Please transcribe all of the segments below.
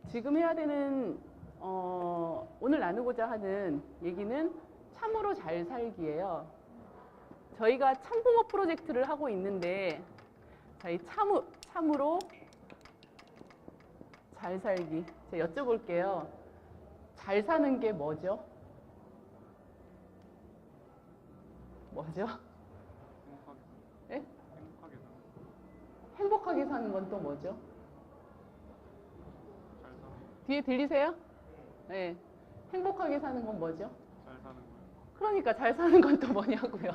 지금 해야 되는 오늘 나누고자 하는 얘기는 참으로 잘 살기예요. 저희가 참부모 프로젝트를 하고 있는데 저희 참으로 잘 살기. 제가 여쭤볼게요. 잘 사는 게 뭐죠? 뭐죠? 네? 행복하게 사는 건 또 뭐죠? 뒤에 들리세요? 네. 행복하게 사는 건 뭐죠? 잘 사는 거예요. 그러니까 잘 사는 건 또 뭐냐고요?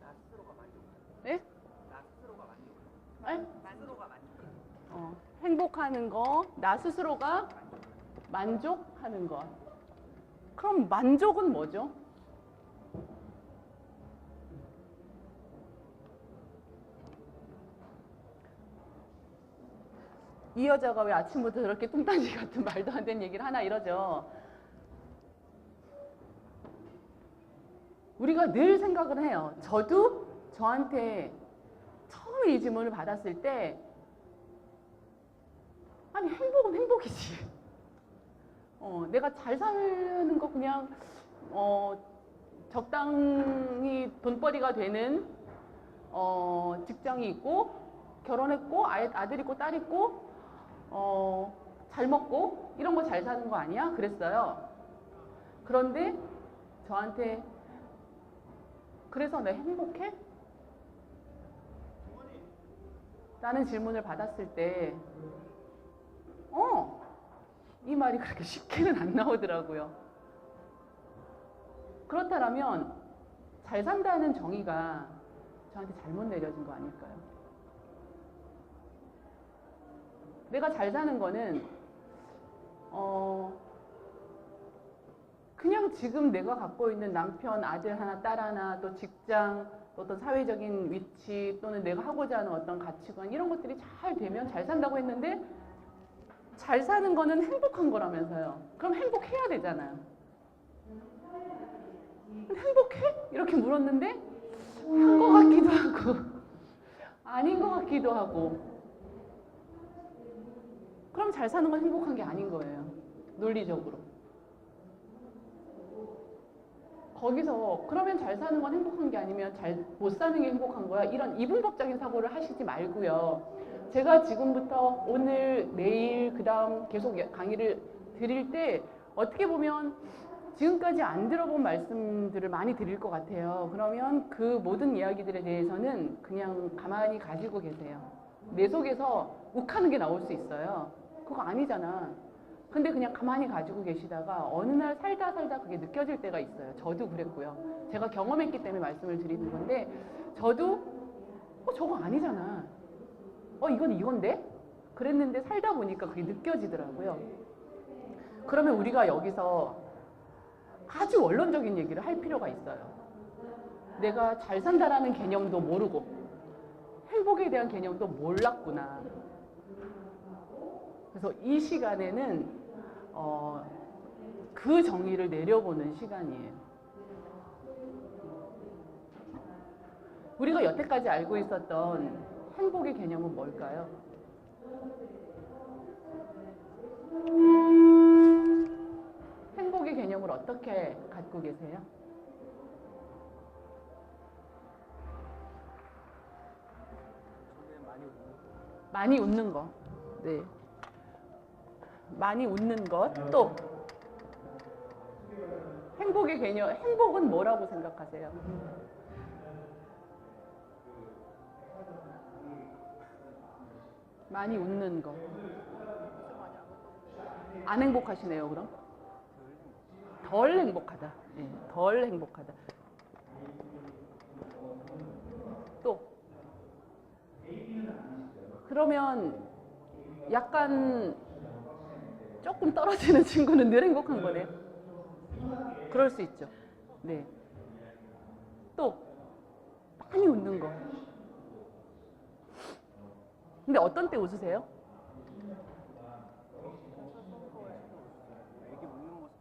나 스스로가 만족해. 네? 나 스스로가 만족해. 네? 나 스스로가 만족해. 행복하는 거, 나 스스로가 만족하는 것. 그럼 만족은 뭐죠? 이 여자가 왜 아침부터 저렇게 뚱딴지 같은 말도 안 되는 얘기를 하나 이러죠. 우리가 늘 생각을 해요. 저도 저한테 처음에 이 질문을 받았을 때 아니 행복은 행복이지. 내가 잘 사는 거 그냥 적당히 돈벌이가 되는 직장이 있고 결혼했고 아들 있고 딸 있고 잘 먹고 이런 거 잘 사는 거 아니야? 그랬어요. 그런데 저한테 그래서 내 행복해? 라는 질문을 받았을 때 이 말이 그렇게 쉽게는 안 나오더라고요. 그렇다면 잘 산다는 정의가 저한테 잘못 내려진 거 아닐까요? 내가 잘 사는 거는 그냥 지금 내가 갖고 있는 남편, 아들 하나, 딸 하나, 또 직장, 또 어떤 사회적인 위치 또는 내가 하고자 하는 어떤 가치관 이런 것들이 잘 되면 잘 산다고 했는데 잘 사는 거는 행복한 거라면서요. 그럼 행복해야 되잖아요. 행복해? 이렇게 물었는데 한 것 같기도 하고 아닌 것 같기도 하고 그럼 잘 사는 건 행복한 게 아닌 거예요. 논리적으로. 거기서 그러면 잘 사는 건 행복한 게 아니면 잘 못 사는 게 행복한 거야. 이런 이분법적인 사고를 하시지 말고요. 제가 지금부터 오늘, 내일, 그 다음 계속 강의를 드릴 때 어떻게 보면 지금까지 안 들어본 말씀들을 많이 드릴 것 같아요. 그러면 그 모든 이야기들에 대해서는 그냥 가만히 가지고 계세요. 내 속에서 욱하는 게 나올 수 있어요. 그거 아니잖아. 근데 그냥 가만히 가지고 계시다가 어느 날 살다 그게 느껴질 때가 있어요. 저도 그랬고요. 제가 경험했기 때문에 말씀을 드리는 건데 저도 저거 아니잖아. 이건 이건데? 그랬는데 살다 보니까 그게 느껴지더라고요. 그러면 우리가 여기서 아주 원론적인 얘기를 할 필요가 있어요. 내가 잘 산다라는 개념도 모르고 행복에 대한 개념도 몰랐구나. 그래서 이 시간에는 그 정의를 내려보는 시간이에요. 우리가 여태까지 알고 있었던 행복의 개념은 뭘까요? 행복의 개념을 어떻게 갖고 계세요? 많이 웃는 거. 네. 많이 웃는 것. 또 행복의 개념. 행복은 뭐라고 생각하세요? 많이 웃는 거. 안 행복하시네요, 그럼? 덜 행복하다. 네, 덜 행복하다. 또 그러면 약간 조금 떨어지는 친구는 늘 행복한 거네요. 그럴 수 있죠. 네. 또 많이 웃는 거. 근데 어떤 때 웃으세요? 애기 웃는 모습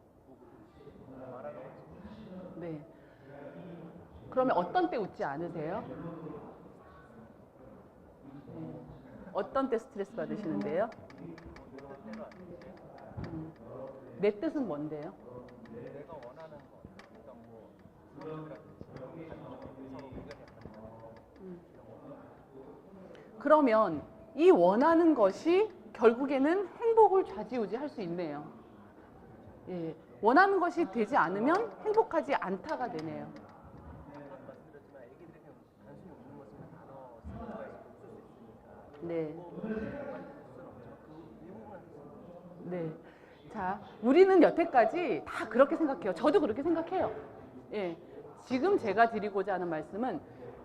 보고 말하는 거지. 네. 그러면 어떤 때 웃지 않으세요? 어떤 때 스트레스 받으시는데요? 내 뜻은 뭔데요? 내가 원하는 거, 그러니까 뭐 사람들이랑 서로 의견이 그러면 이 원하는 것이 결국에는 행복을 좌지우지할 수 있네요. 예, 원하는 것이 되지 않으면 행복하지 않다가 되네요. 아까도 말씀드렸지만 애기들이 그냥 단순히 웃는 것은 단어 스피드가 있을 수 있으니까 네. 수는 없죠. 그 일부분은 네. 자, 우리는 여태까지 다 그렇게 생각해요. 저도 그렇게 생각해요. 예. 지금 제가 드리고자 하는 말씀은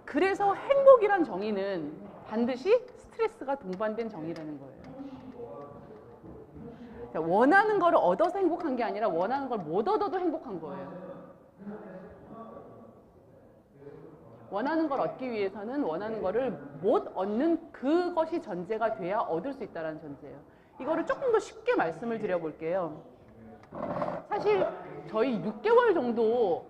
그래서 행복이란 정의는 반드시 스트레스가 동반된 정의라는 거예요. 자, 원하는 거를 얻어서 행복한 게 아니라 원하는 걸 못 얻어도 행복한 거예요. 원하는 걸 얻기 위해서는 원하는 거를 못 얻는 그것이 전제가 돼야 얻을 수 있다는 전제예요. 이거를 조금 더 쉽게 말씀을 드려볼게요. 사실 저희 6개월 정도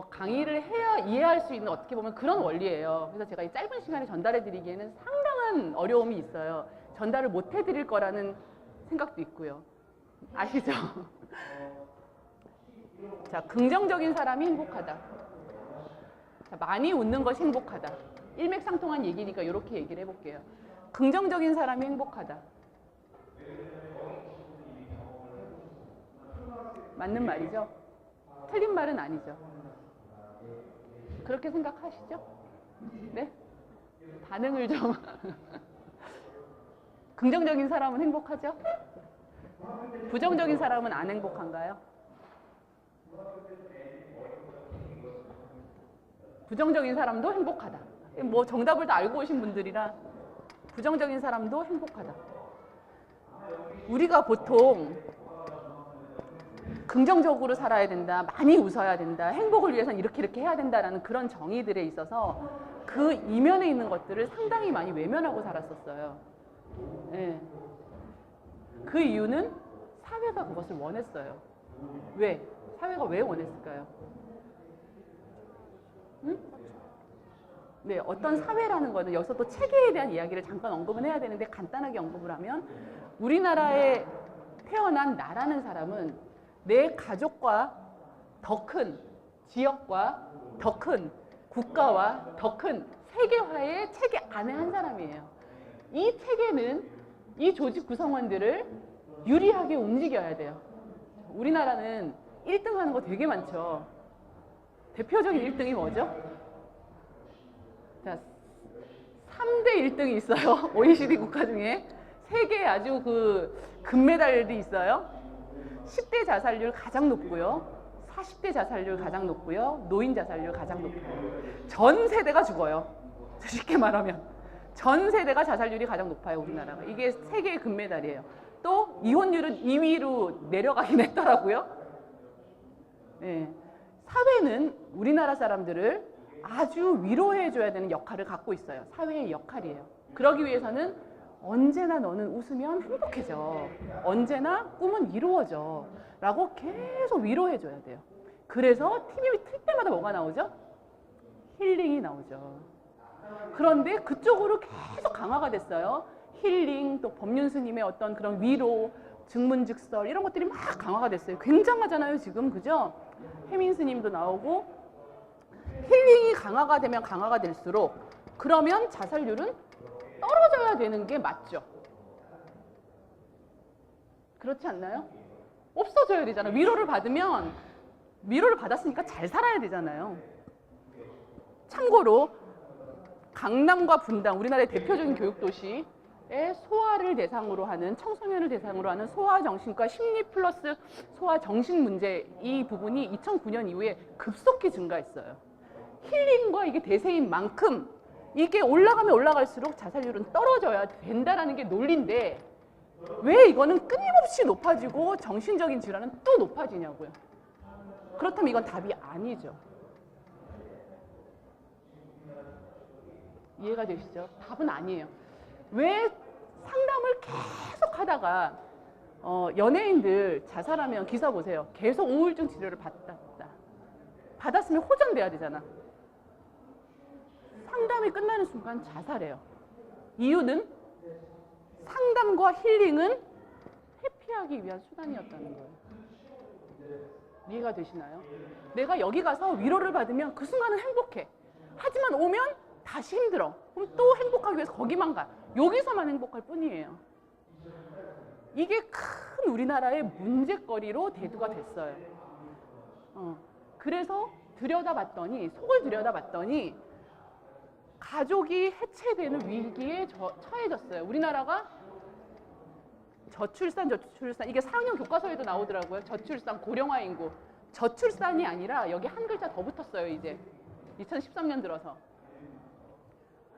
강의를 해야 이해할 수 있는 어떻게 보면 그런 원리예요. 그래서 제가 이 짧은 시간에 전달해 드리기에는 상당한 어려움이 있어요. 전달을 못 해드릴 거라는 생각도 있고요. 아시죠? 자, 긍정적인 사람이 행복하다. 자, 많이 웃는 것이 행복하다. 일맥상통한 얘기니까 이렇게 얘기를 해볼게요. 긍정적인 사람이 행복하다. 맞는 말이죠? 틀린 말은 아니죠. 그렇게 생각하시죠? 네? 반응을 좀. 긍정적인 사람은 행복하죠? 부정적인 사람은 안 행복한가요? 부정적인 사람도 행복하다. 뭐 정답을 다 알고 오신 분들이라 부정적인 사람도 행복하다. 우리가 보통 긍정적으로 살아야 된다, 많이 웃어야 된다, 행복을 위해서는 이렇게 해야 된다라는 그런 정의들에 있어서 그 이면에 있는 것들을 상당히 많이 외면하고 살았었어요. 네. 그 이유는 사회가 그것을 원했어요. 왜? 사회가 왜 원했을까요? 응? 네, 어떤 사회라는 거는 여기서 또 체계에 대한 이야기를 잠깐 언급은 해야 되는데 간단하게 언급을 하면 우리나라에 태어난 나라는 사람은 내 가족과 더 큰 지역과 더 큰 국가와 더 큰 세계화의 체계 안에 한 사람이에요. 이 체계는 이 조직 구성원들을 유리하게 움직여야 돼요. 우리나라는 1등 하는 거 되게 많죠. 대표적인 1등이 뭐죠? 자, 3대 1등이 있어요. OECD 국가 중에. 세계에 아주 금메달이 있어요. 10대 자살률 가장 높고요. 40대 자살률 가장 높고요. 노인 자살률 가장 높고요. 전 세대가 죽어요. 쉽게 말하면. 전 세대가 자살률이 가장 높아요, 우리나라가. 이게 세계의 금메달이에요. 또 이혼율은 2위로 내려가긴 했더라고요. 네. 사회는 우리나라 사람들을 아주 위로해줘야 되는 역할을 갖고 있어요. 사회의 역할이에요. 그러기 위해서는 언제나 너는 웃으면 행복해져. 언제나 꿈은 이루어져. 라고 계속 위로해줘야 돼요. 그래서 팀이 틀 때마다 뭐가 나오죠? 힐링이 나오죠. 그런데 그쪽으로 계속 강화가 됐어요. 힐링, 또 법륜 스님의 어떤 그런 위로, 증문즉설 이런 것들이 막 강화가 됐어요. 굉장하잖아요, 지금. 그죠? 혜민 스님도 나오고 힐링이 강화가 되면 강화가 될수록 그러면 자살률은 떨어져야 되는 게 맞죠. 그렇지 않나요? 없어져야 되잖아요. 위로를 받았으니까 잘 살아야 되잖아요. 참고로 강남과 분당, 우리나라의 대표적인 교육도시에 소아를 대상으로 하는, 청소년을 대상으로 하는 소아정신과 심리 플러스 소아정신 문제, 이 부분이 2009년 이후에 급속히 증가했어요. 힐링과 이게 대세인 만큼 이게 올라가면 올라갈수록 자살률은 떨어져야 된다라는 게 논리인데 왜 이거는 끊임없이 높아지고 정신적인 질환은 또 높아지냐고요. 그렇다면 이건 답이 아니죠. 이해가 되시죠? 답은 아니에요. 왜 상담을 계속 하다가 연예인들 자살하면 기사 보세요. 계속 우울증 치료를 받았으면 호전돼야 되잖아. 상담이 끝나는 순간 자살해요. 이유는 상담과 힐링은 피하기 위한 수단이었다는 거예요. 이해가 되시나요? 내가 여기 가서 위로를 받으면 그 순간은 행복해. 하지만 오면 다시 힘들어. 그럼 또 행복하기 위해서 거기만 가. 여기서만 행복할 뿐이에요. 이게 큰 우리나라의 문제거리로 대두가 됐어요. 그래서 속을 들여다봤더니 가족이 해체되는 위기에 처해졌어요. 우리나라가 저출산 이게 4학년 교과서에도 나오더라고요. 저출산, 고령화 인구. 저출산이 아니라 여기 한 글자 더 붙었어요. 이제 2013년 들어서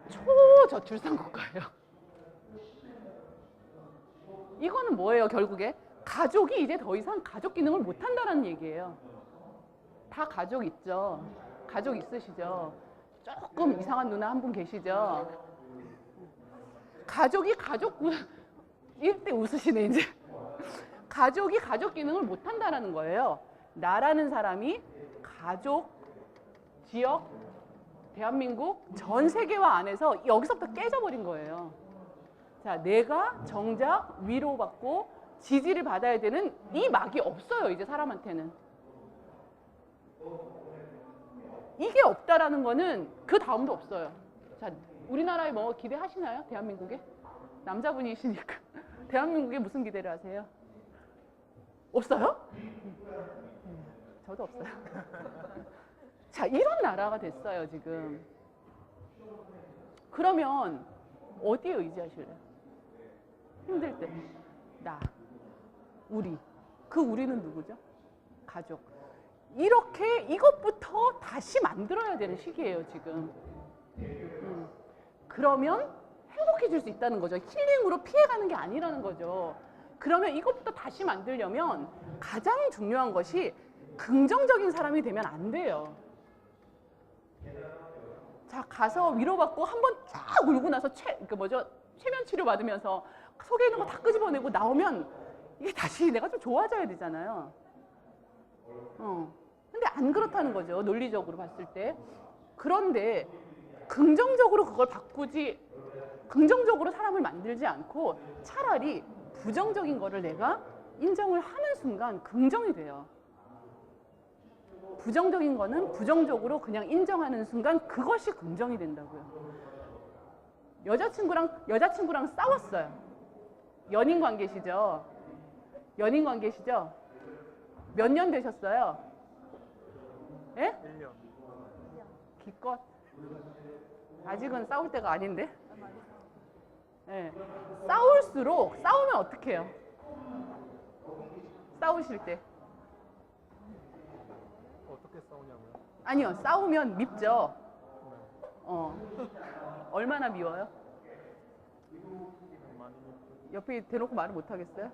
초저출산 국가예요. 이거는 뭐예요? 결국에 가족이 이제 더 이상 가족 기능을 못한다는 얘기예요. 다 가족 있죠? 가족 있으시죠? 조금 이상한 누나 한 분 계시죠? 가족이 이때 웃으시네 이제. 가족이 가족 기능을 못한다는 거예요. 나라는 사람이 가족, 지역, 대한민국 전 세계화 안에서 여기서부터 깨져버린 거예요. 자, 내가 정작 위로받고 지지를 받아야 되는 이 막이 없어요. 이제 사람한테는. 이게 없다라는 거는 그 다음도 없어요. 자, 우리나라에 뭐 기대하시나요? 대한민국에? 남자분이시니까. 대한민국에 무슨 기대를 하세요? 없어요? 저도 없어요. 자, 이런 나라가 됐어요, 지금. 그러면 어디에 의지하실래요? 힘들 때. 나, 우리. 그 우리는 누구죠? 가족. 이렇게 이것부터 다시 만들어야 되는 시기예요, 지금. 그러면 행복해질 수 있다는 거죠. 힐링으로 피해가는 게 아니라는 거죠. 그러면 이것부터 다시 만들려면 가장 중요한 것이 긍정적인 사람이 되면 안 돼요. 자, 가서 위로받고 한번 쫙 울고 나서 최면 치료 받으면서 속에 있는 거 다 끄집어내고 나오면 이게 다시 내가 좀 좋아져야 되잖아요. 근데 안 그렇다는 거죠. 논리적으로 봤을 때. 그런데 긍정적으로 그걸 긍정적으로 사람을 만들지 않고 차라리 부정적인 거를 내가 인정을 하는 순간 긍정이 돼요. 부정적인 거는 부정적으로 그냥 인정하는 순간 그것이 긍정이 된다고요. 여자친구랑 싸웠어요. 연인 관계시죠? 몇 년 되셨어요? 예? 1년. 기껏. 아직은 싸울 때가 아닌데? 예. 싸우면 어떻게 해요? 싸우실 때. 어떻게 싸우냐고요? 아니요, 싸우면 밉죠. 얼마나 미워요? 많이 옆에 대놓고 말을 못 하겠어요?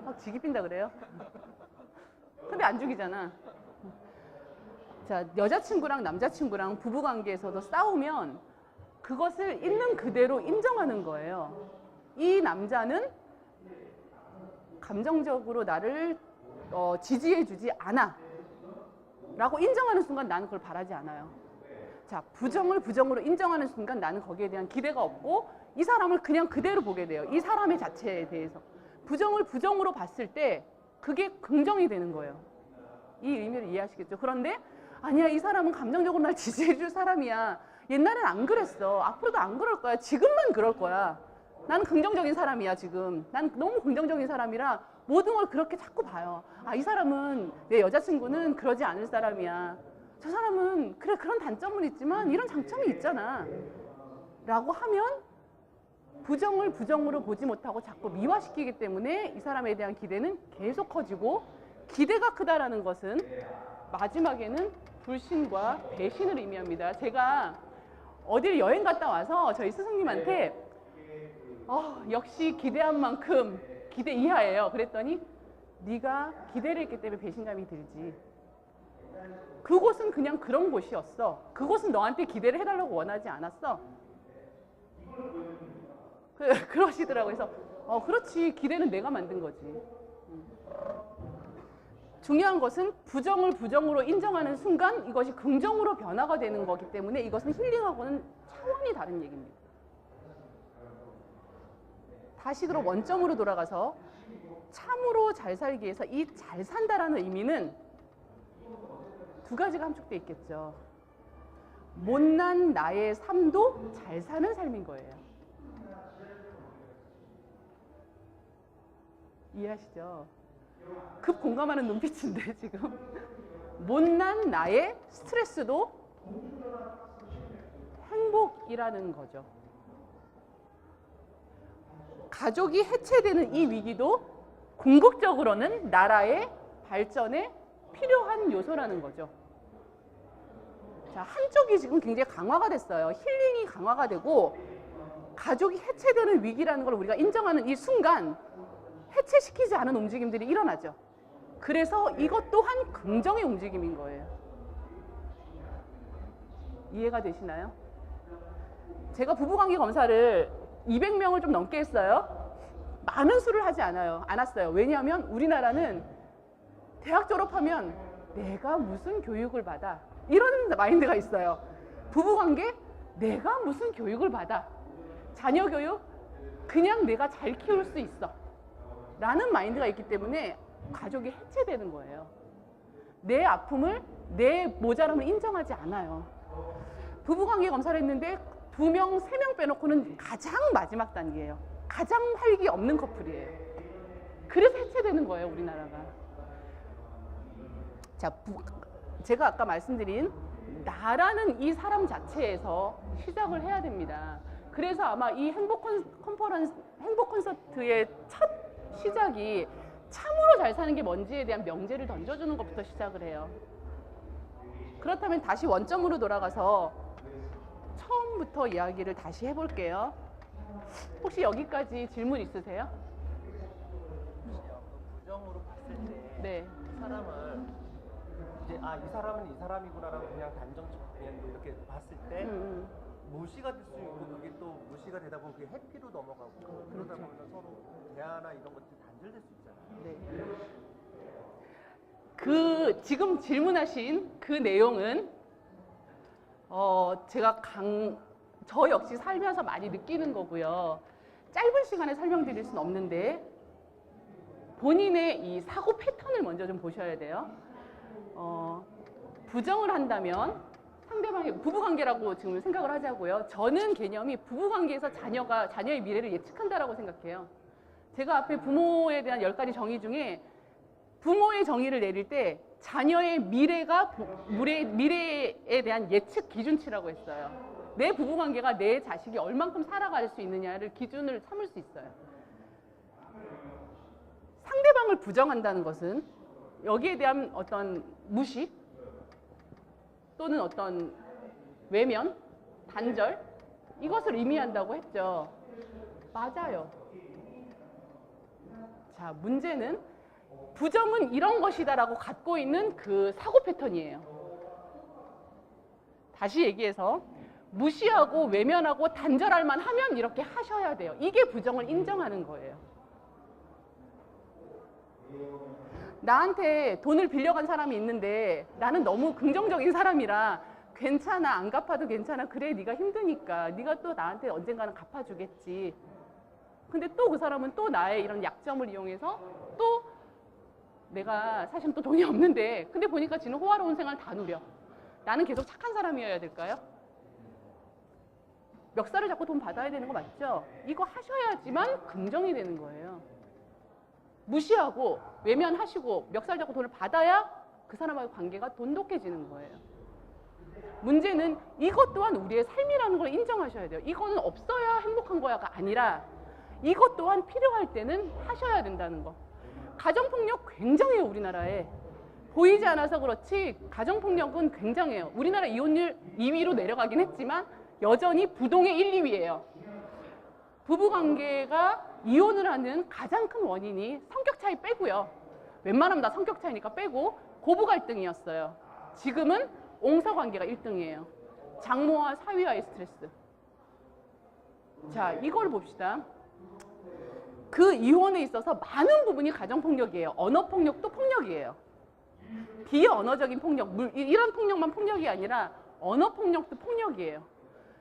확 지기 빈다 그래요? 근데 안 죽이잖아. 자, 여자친구랑 남자친구랑 부부관계에서도 싸우면 그것을 있는 그대로 인정하는 거예요. 이 남자는 감정적으로 나를 지지해주지 않아 라고 인정하는 순간 나는 그걸 바라지 않아요. 자, 부정을 부정으로 인정하는 순간 나는 거기에 대한 기대가 없고 이 사람을 그냥 그대로 보게 돼요. 이 사람의 자체에 대해서. 부정을 부정으로 봤을 때 그게 긍정이 되는 거예요. 이 의미를 이해하시겠죠? 그런데 아니야, 이 사람은 감정적으로 날 지지해줄 사람이야. 옛날엔 안 그랬어. 앞으로도 안 그럴 거야. 지금만 그럴 거야. 나는 긍정적인 사람이야, 지금. 난 너무 긍정적인 사람이라 모든 걸 그렇게 자꾸 봐요. 아, 이 사람은, 내 여자친구는 그러지 않을 사람이야. 저 사람은 그래, 그런 단점은 있지만 이런 장점이 있잖아. 라고 하면 부정을 부정으로 보지 못하고 자꾸 미화시키기 때문에 이 사람에 대한 기대는 계속 커지고, 기대가 크다라는 것은 마지막에는 불신과 배신을 의미합니다. 제가 어디를 여행 갔다 와서 저희 스승님한테 역시 기대한 만큼 기대 이하예요. 그랬더니 네가 기대를 했기 때문에 배신감이 들지. 그곳은 그냥 그런 곳이었어. 그곳은 너한테 기대를 해달라고 원하지 않았어. 그러시더라고요. 그래서 그렇지, 기대는 내가 만든 거지. 중요한 것은 부정을 부정으로 인정하는 순간 이것이 긍정으로 변화가 되는 거기 때문에 이것은 힐링하고는 차원이 다른 얘기입니다. 다시 그럼 원점으로 돌아가서 참으로 잘 살기 위해서 이 잘 산다라는 의미는 두 가지가 함축돼 있겠죠. 못난 나의 삶도 잘 사는 삶인 거예요. 이해하시죠? 급 공감하는 눈빛인데 지금. 못난 나의 스트레스도 행복이라는 거죠. 가족이 해체되는 이 위기도 궁극적으로는 나라의 발전에 필요한 요소라는 거죠. 자, 한쪽이 지금 굉장히 강화가 됐어요. 힐링이 강화가 되고 가족이 해체되는 위기라는 걸 우리가 인정하는 이 순간 해체시키지 않은 움직임들이 일어나죠. 그래서 이것 또한 긍정의 움직임인 거예요. 이해가 되시나요? 제가 부부관계 검사를 200명을 좀 넘게 했어요. 많은 수를 하지 않았어요. 왜냐하면 우리나라는 대학 졸업하면 내가 무슨 교육을 받아? 이런 마인드가 있어요. 부부관계? 내가 무슨 교육을 받아? 자녀 교육? 그냥 내가 잘 키울 수 있어. 라는 마인드가 있기 때문에 가족이 해체되는 거예요. 내 아픔을, 내 모자람을 인정하지 않아요. 부부관계 검사를 했는데 2명, 3명 빼놓고는 가장 마지막 단계예요. 가장 활기 없는 커플이에요. 그래서 해체되는 거예요, 우리나라가. 자, 제가 아까 말씀드린 나라는 이 사람 자체에서 시작을 해야 됩니다. 그래서 아마 이 행복 콘서트의 첫 시작이 참으로 잘 사는 게 뭔지에 대한 명제를 던져주는 것부터 시작을 해요. 그렇다면 다시 원점으로 돌아가서 처음부터 이야기를 다시 해볼게요. 혹시 여기까지 질문 있으세요? 부정으로 봤을 때 네. 이 사람을 이제 이 사람은 이 사람이구나라고 그냥 단정적 그냥 이렇게 봤을 때 무시가 될 수 있고 그게 또 무시가 되다 보면 그게 해피로 넘어가고 그러다 보면 서로 대화나 이런 것들이 단절될 수 있잖아요. 네. 지금 질문하신 그 내용은 제가 저 역시 살면서 많이 느끼는 거고요. 짧은 시간에 설명드릴 수는 없는데 본인의 이 사고 패턴을 먼저 좀 보셔야 돼요. 부정을 한다면 상대방의 부부관계라고 지금 생각을 하자고요. 저는 개념이 부부관계에서 자녀의 미래를 예측한다라고 생각해요. 제가 앞에 부모에 대한 10가지 정의 중에 부모의 정의를 내릴 때 자녀의 미래에 대한 예측 기준치라고 했어요. 내 부부관계가 내 자식이 얼만큼 살아갈 수 있느냐를 기준을 삼을 수 있어요. 상대방을 부정한다는 것은 여기에 대한 어떤 무시 또는 어떤 외면, 단절 이것을 의미한다고 했죠. 맞아요. 자, 문제는 부정은 이런 것이다라고 갖고 있는 그 사고 패턴이에요. 다시 얘기해서 무시하고 외면하고 단절할 만하면 이렇게 하셔야 돼요. 이게 부정을 인정하는 거예요. 나한테 돈을 빌려간 사람이 있는데 나는 너무 긍정적인 사람이라 괜찮아, 안 갚아도 괜찮아. 그래, 네가 힘드니까 네가 또 나한테 언젠가는 갚아주겠지. 근데 또 그 사람은 또 나의 이런 약점을 이용해서 또 내가 사실은 또 돈이 없는데 근데 보니까 지는 호화로운 생활 다 누려. 나는 계속 착한 사람이어야 될까요? 멱살을 잡고 돈 받아야 되는 거 맞죠? 이거 하셔야지만 긍정이 되는 거예요. 무시하고 외면하시고 멱살 잡고 돈을 받아야 그 사람과의 관계가 돈독해지는 거예요. 문제는 이것 또한 우리의 삶이라는 걸 인정하셔야 돼요. 이거는 없어야 행복한 거야가 아니라 이것 또한 필요할 때는 하셔야 된다는 거. 가정폭력 굉장해요, 우리나라에. 보이지 않아서 그렇지 가정폭력은 굉장해요. 우리나라 이혼율 2위로 내려가긴 했지만 여전히 부동의 1, 2위예요. 부부관계가 이혼을 하는 가장 큰 원인이 성격 차이 빼고요. 웬만하면 다 성격 차이니까 빼고 고부 갈등이었어요. 지금은 옹사 관계가 1등이에요. 장모와 사위와의 스트레스. 자, 이걸 봅시다. 그 이혼에 있어서 많은 부분이 가정폭력이에요. 언어폭력도 폭력이에요. 비언어적인 폭력, 이런 폭력만 폭력이 아니라 언어폭력도 폭력이에요.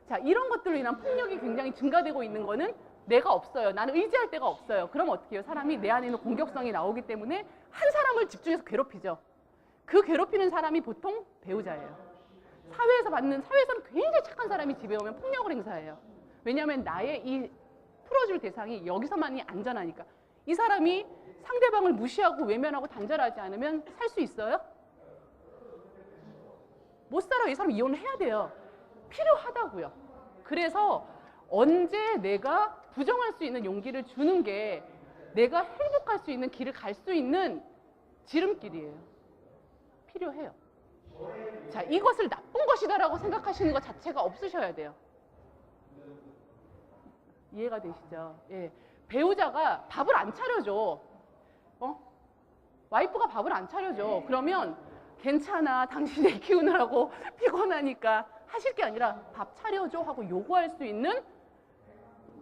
자, 이런 것들로 인한 폭력이 굉장히 증가되고 있는 거는 내가 없어요. 나는 의지할 데가 없어요. 그럼 어떻게 해요? 사람이 내 안에 있는 공격성이 나오기 때문에 한 사람을 집중해서 괴롭히죠. 그 괴롭히는 사람이 보통 배우자예요. 사회에서는 굉장히 착한 사람이 집에 오면 폭력을 행사해요. 왜냐하면 나의 이 풀어줄 대상이 여기서만이 안전하니까. 이 사람이 상대방을 무시하고 외면하고 단절하지 않으면 살 수 있어요? 못 살아요. 이 사람 이혼을 해야 돼요. 필요하다고요. 그래서 언제 내가 부정할 수 있는 용기를 주는 게 내가 행복할 수 있는 길을 갈 수 있는 지름길이에요. 필요해요. 자, 이것을 나쁜 것이다라고 생각하시는 것 자체가 없으셔야 돼요. 이해가 되시죠? 예. 배우자가 밥을 안 차려줘. 와이프가 밥을 안 차려줘. 그러면 괜찮아. 당신이 키우느라고 피곤하니까 하실 게 아니라 밥 차려줘 하고 요구할 수 있는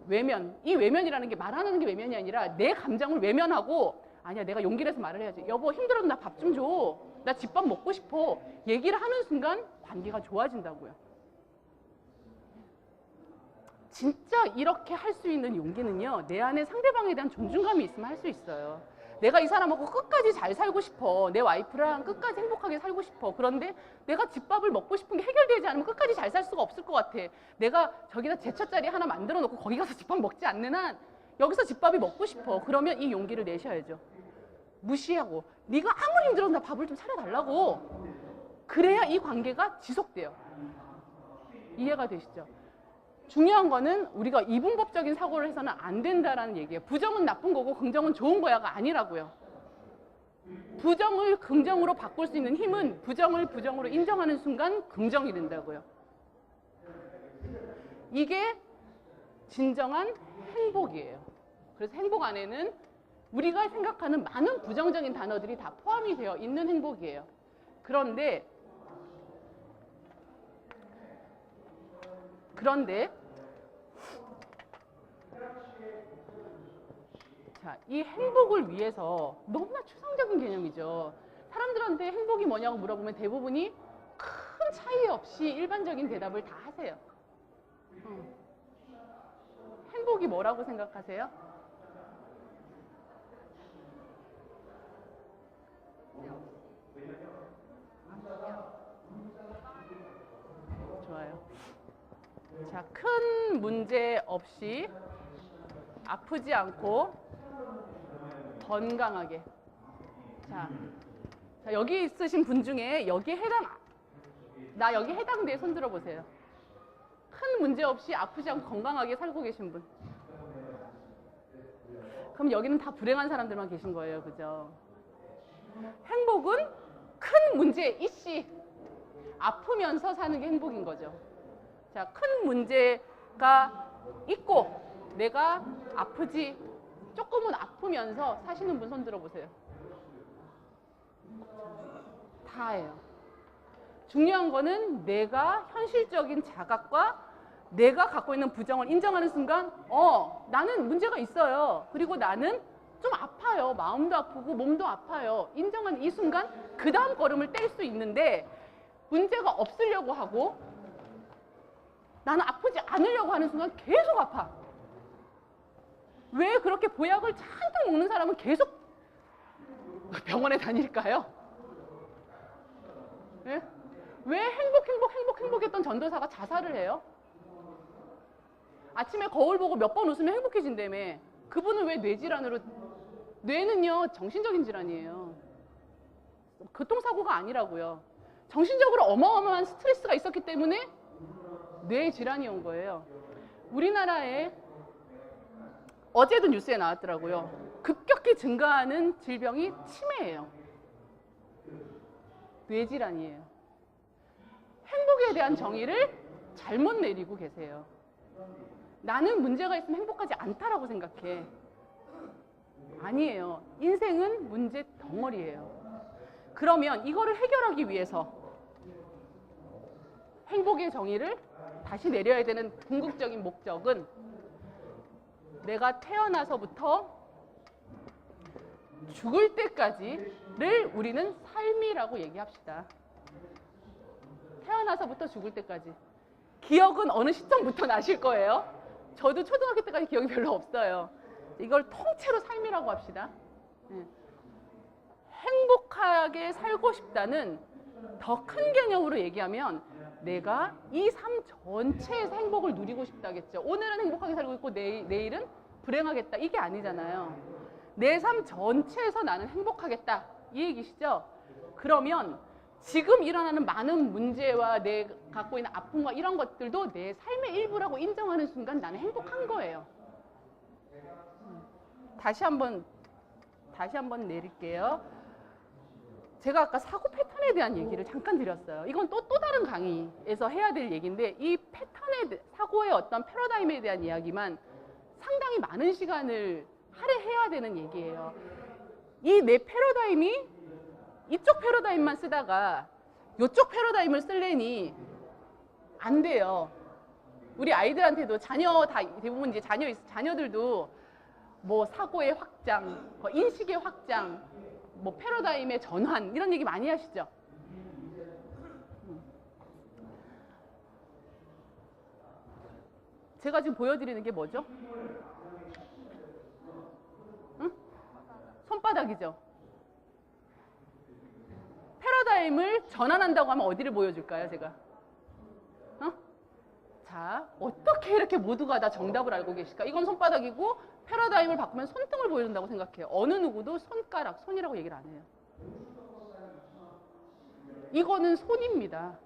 외면. 이 외면이라는 게 말하는 게 외면이 아니라 내 감정을 외면하고 아니야 내가 용기를 내서 말을 해야지. 여보 힘들어도 나 밥 좀 줘. 나 집밥 먹고 싶어. 얘기를 하는 순간 관계가 좋아진다고요. 진짜 이렇게 할 수 있는 용기는요. 내 안에 상대방에 대한 존중감이 있으면 할 수 있어요. 내가 이 사람하고 끝까지 잘 살고 싶어. 내 와이프랑 끝까지 행복하게 살고 싶어. 그런데 내가 집밥을 먹고 싶은 게 해결되지 않으면 끝까지 잘 살 수가 없을 것 같아. 내가 저기다 제철자리 하나 만들어 놓고 거기 가서 집밥 먹지 않는 한 여기서 집밥이 먹고 싶어. 그러면 이 용기를 내셔야죠. 무시하고 네가 아무리 힘들어도 나 밥을 좀 차려달라고. 그래야 이 관계가 지속돼요. 이해가 되시죠? 중요한 거는 우리가 이분법적인 사고를 해서는 안 된다라는 얘기예요. 부정은 나쁜 거고 긍정은 좋은 거야가 아니라고요. 부정을 긍정으로 바꿀 수 있는 힘은 부정을 부정으로 인정하는 순간 긍정이 된다고요. 이게 진정한 행복이에요. 그래서 행복 안에는 우리가 생각하는 많은 부정적인 단어들이 다 포함이 되어 있는 행복이에요. 그런데 자, 이 행복을 위해서 너무나 추상적인 개념이죠. 사람들한테 행복이 뭐냐고 물어보면 대부분이 큰 차이 없이 일반적인 대답을 다 하세요. 행복이 뭐라고 생각하세요? 좋아요. 자, 큰 문제 없이 아프지 않고 건강하게. 자, 여기 있으신 분 중에 여기 해당돼 손 들어보세요. 큰 문제 없이 아프지 않고 건강하게 살고 계신 분. 그럼 여기는 다 불행한 사람들만 계신 거예요. 그죠? 행복은 큰 문제 이씨 아프면서 사는 게 행복인 거죠. 자, 큰 문제가 있고 내가 아프지 조금은 아프면서 사시는 분 손 들어보세요. 다예요. 중요한 거는 내가 현실적인 자각과 내가 갖고 있는 부정을 인정하는 순간 나는 문제가 있어요. 그리고 나는 좀 아파요. 마음도 아프고 몸도 아파요. 인정하는 이 순간 그 다음 걸음을 뗄 수 있는데 문제가 없으려고 하고 나는 아프지 않으려고 하는 순간 계속 아파. 왜 그렇게 보약을 잔뜩 먹는 사람은 계속 병원에 다닐까요? 네? 왜 행복했던 전도사가 자살을 해요? 아침에 거울 보고 몇 번 웃으면 행복해진다며. 그분은 왜 뇌질환으로. 뇌는요 정신적인 질환이에요. 교통사고가 아니라고요. 정신적으로 어마어마한 스트레스가 있었기 때문에 뇌 질환이 온 거예요. 우리나라에 어제도 뉴스에 나왔더라고요. 급격히 증가하는 질병이 치매예요. 뇌질환이에요. 행복에 대한 정의를 잘못 내리고 계세요. 나는 문제가 있으면 행복하지 않다라고 생각해. 아니에요. 인생은 문제 덩어리예요. 그러면 이거를 해결하기 위해서 행복의 정의를 다시 내려야 되는 궁극적인 목적은 내가 태어나서부터 죽을 때까지를 우리는 삶이라고 얘기합시다. 태어나서부터 죽을 때까지. 기억은 어느 시점부터 나실 거예요? 저도 초등학교 때까지 기억이 별로 없어요. 이걸 통째로 삶이라고 합시다. 예. 행복하게 살고 싶다는 더 큰 개념으로 얘기하면 내가 이 삶 전체에서 행복을 누리고 싶다겠죠. 오늘은 행복하게 살고 있고 내일은 불행하겠다. 이게 아니잖아요. 내 삶 전체에서 나는 행복하겠다. 이 얘기시죠? 그러면 지금 일어나는 많은 문제와 내 갖고 있는 아픔과 이런 것들도 내 삶의 일부라고 인정하는 순간 나는 행복한 거예요. 다시 한번 내릴게요. 제가 아까 사고 패턴에 대한 얘기를 잠깐 드렸어요. 이건 또 다른 강의에서 해야 될 얘기인데 이 패턴의 사고의 어떤 패러다임에 대한 이야기만 상당히 많은 시간을 할애해야 되는 얘기예요. 이 내 패러다임이 이쪽 패러다임만 쓰다가 이쪽 패러다임을 쓸래니 안 돼요. 우리 아이들한테도 대부분 이제 자녀들도 뭐 사고의 확장, 인식의 확장, 뭐 패러다임의 전환 이런 얘기 많이 하시죠. 제가 지금 보여드리는 게 뭐죠? 응? 손바닥이죠. 패러다임을 전환한다고 하면 어디를 보여줄까요, 제가? 자, 어떻게 이렇게 모두가 다 정답을 알고 계실까? 이건 손바닥이고 패러다임을 바꾸면 손등을 보여준다고 생각해요. 어느 누구도 손이라고 얘기를 안 해요. 이거는 손입니다.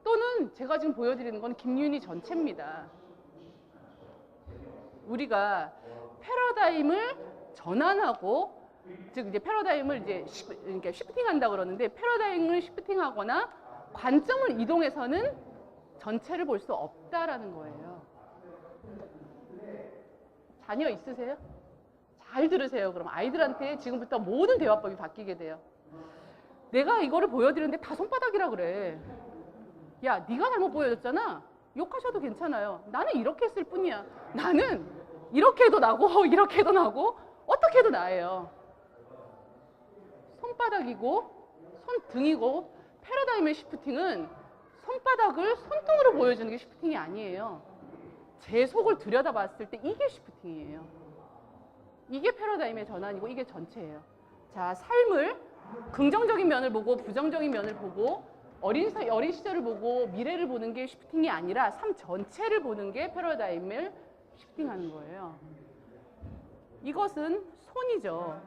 또는 제가 지금 보여드리는 건 김윤희 전체입니다. 우리가 패러다임을 전환하고, 즉 이제 패러다임을 이제 그러니까 시프팅한다 그러는데 패러다임을 시프팅하거나 관점을 이동해서는 전체를 볼 수 없다라는 거예요. 자녀 있으세요? 잘 들으세요. 그럼 아이들한테 지금부터 모든 대화법이 바뀌게 돼요. 내가 이거를 보여드리는데 다 손바닥이라 그래. 야, 네가 잘못 보여줬잖아. 욕하셔도 괜찮아요. 나는 이렇게 했을 뿐이야. 나는 이렇게 해도 나고 이렇게 해도 나고 어떻게 해도 나예요. 손바닥이고 손등이고 패러다임의 시프팅은 손바닥을 손등으로 보여주는 게 시프팅이 아니에요. 제 속을 들여다봤을 때 이게 시프팅이에요. 이게 패러다임의 전환이고 이게 전체예요. 자, 삶을 긍정적인 면을 보고 부정적인 면을 보고 어린 시절을 보고 미래를 보는 게 시프팅이 아니라 삶 전체를 보는 게 패러다임을 시프팅하는 거예요. 이것은 손이죠.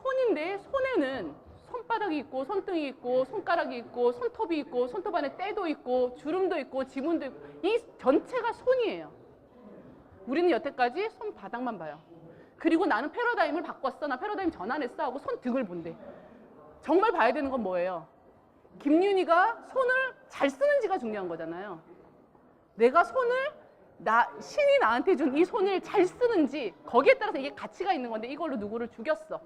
손인데 손에는 손바닥이 있고 손등이 있고 손가락이 있고 손톱이 있고 손톱 안에 때도 있고 주름도 있고 지문도 있고 이 전체가 손이에요. 우리는 여태까지 손바닥만 봐요. 그리고 나는 패러다임을 바꿨어. 나 패러다임 전환했어 하고 손등을 본대. 정말 봐야 되는 건 뭐예요? 김윤희가 손을 잘 쓰는지가 중요한 거잖아요. 내가 손을 신이 나한테 준 이 손을 잘 쓰는지 거기에 따라서 이게 가치가 있는 건데 이걸로 누구를 죽였어.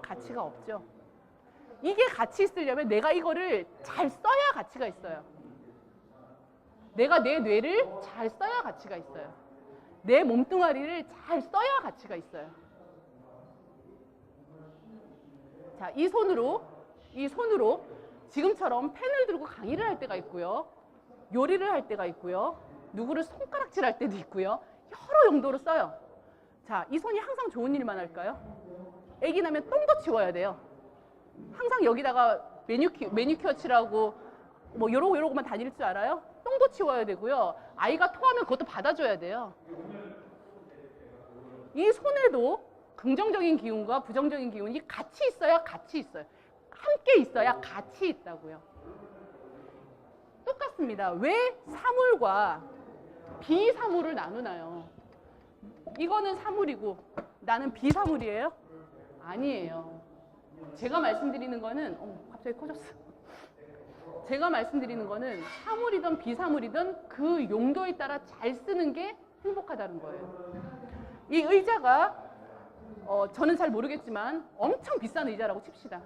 가치가 없죠. 이게 가치 있으려면 내가 이거를 잘 써야 가치가 있어요. 내가 내 뇌를 잘 써야 가치가 있어요. 내 몸뚱아리를 잘 써야 가치가 있어요. 자, 이 손으로 지금처럼 펜을 들고 강의를 할 때가 있고요. 요리를 할 때가 있고요. 누구를 손가락질 할 때도 있고요. 여러 용도로 써요. 자, 이 손이 항상 좋은 일만 할까요? 애기 나면 똥도 치워야 돼요. 항상 여기다가 매니큐어 칠하고 뭐 요러고만 다닐 줄 알아요? 똥도 치워야 되고요. 아이가 토하면 그것도 받아줘야 돼요. 이 손에도 긍정적인 기운과 부정적인 기운이 같이 있어야 가치 있어요. 함께 있어야 가치 있다고요. 똑같습니다. 왜 사물과 비사물을 나누나요? 이거는 사물이고 나는 비사물이에요? 아니에요. 제가 말씀드리는 거는 갑자기 커졌어. 제가 말씀드리는 거는 사물이든 비사물이든 그 용도에 따라 잘 쓰는 게 행복하다는 거예요. 이 의자가 저는 잘 모르겠지만 엄청 비싼 의자라고 칩시다.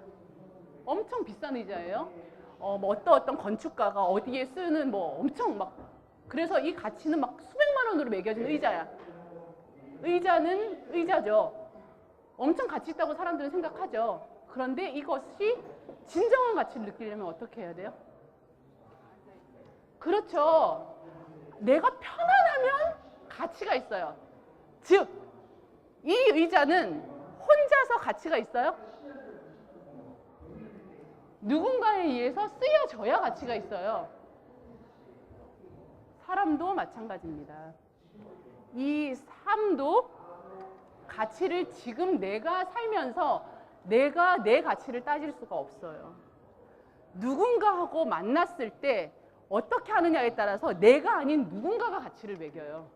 엄청 비싼 의자예요. 뭐 어떤 건축가가 어디에 쓰는 뭐 엄청 막 그래서 이 가치는 막 수백만 원으로 매겨진 의자야. 의자는 의자죠. 엄청 가치 있다고 사람들은 생각하죠. 그런데 이것이 진정한 가치를 느끼려면 어떻게 해야 돼요? 그렇죠. 내가 편안하면 가치가 있어요. 즉, 이 의자는 혼자서 가치가 있어요? 누군가에 의해서 쓰여져야 가치가 있어요. 사람도 마찬가지입니다. 이 삶도 가치를 지금 내가 살면서 내가 내 가치를 따질 수가 없어요. 누군가하고 만났을 때 어떻게 하느냐에 따라서 내가 아닌 누군가가 가치를 매겨요.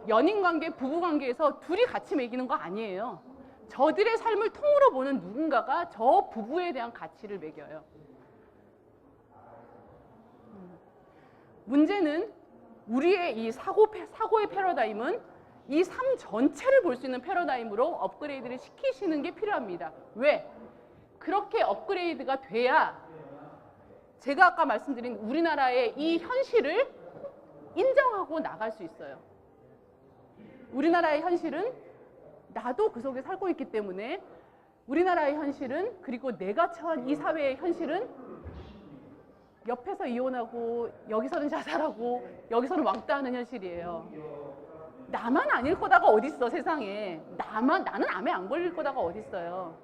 연인관계, 부부관계에서 둘이 같이 매기는 거 아니에요. 저들의 삶을 통으로 보는 누군가가 저 부부에 대한 가치를 매겨요. 문제는 우리의 이 사고의 패러다임은 이 삶 전체를 볼 수 있는 패러다임으로 업그레이드를 시키시는 게 필요합니다. 왜? 그렇게 업그레이드가 돼야 제가 아까 말씀드린 우리나라의 이 현실을 인정하고 나갈 수 있어요. 우리나라의 현실은 나도 그 속에 살고 있기 때문에 우리나라의 현실은, 그리고 내가 처한 이 사회의 현실은 옆에서 이혼하고 여기서는 자살하고 여기서는 왕따하는 현실이에요. 나만 아닐 거다가 어딨어, 세상에. 나는 암에 안 걸릴 거다가 어딨어요.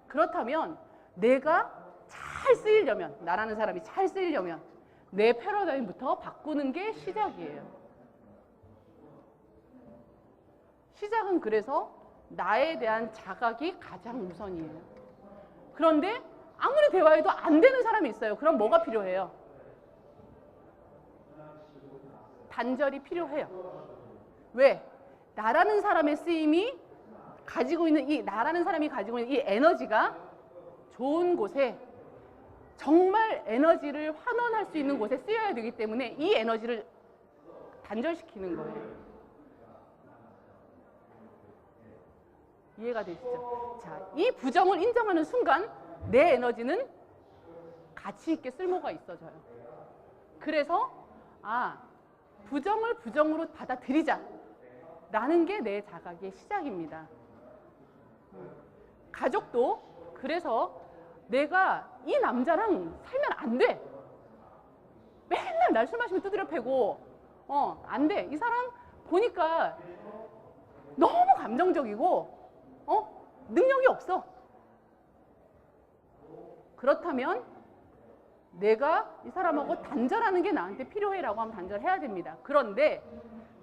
그렇다면 내가 잘 쓰이려면, 나라는 사람이 잘 쓰이려면 내 패러다임부터 바꾸는 게 시작이에요. 시작은 그래서 나에 대한 자각이 가장 우선이에요. 그런데 아무리 대화해도 안 되는 사람이 있어요. 그럼 뭐가 필요해요? 단절이 필요해요. 왜? 나라는 사람의 쓰임이 가지고 있는 나라는 사람이 가지고 있는 이 에너지가 좋은 곳에, 정말 에너지를 환원할 수 있는 곳에 쓰여야 되기 때문에 이 에너지를 단절시키는 거예요. 이해가 되시죠? 자, 이 부정을 인정하는 순간 내 에너지는 가치 있게 쓸모가 있어져요. 그래서 부정을 부정으로 받아들이자 라는 게 내 자각의 시작입니다. 가족도 그래서 내가 이 남자랑 살면 안 돼. 맨날 날 술 마시면 두드려 패고 안 돼. 이 사람 보니까 너무 감정적이고 능력이 없어. 그렇다면 내가 이 사람하고 단절하는 게 나한테 필요해라고 하면 단절해야 됩니다. 그런데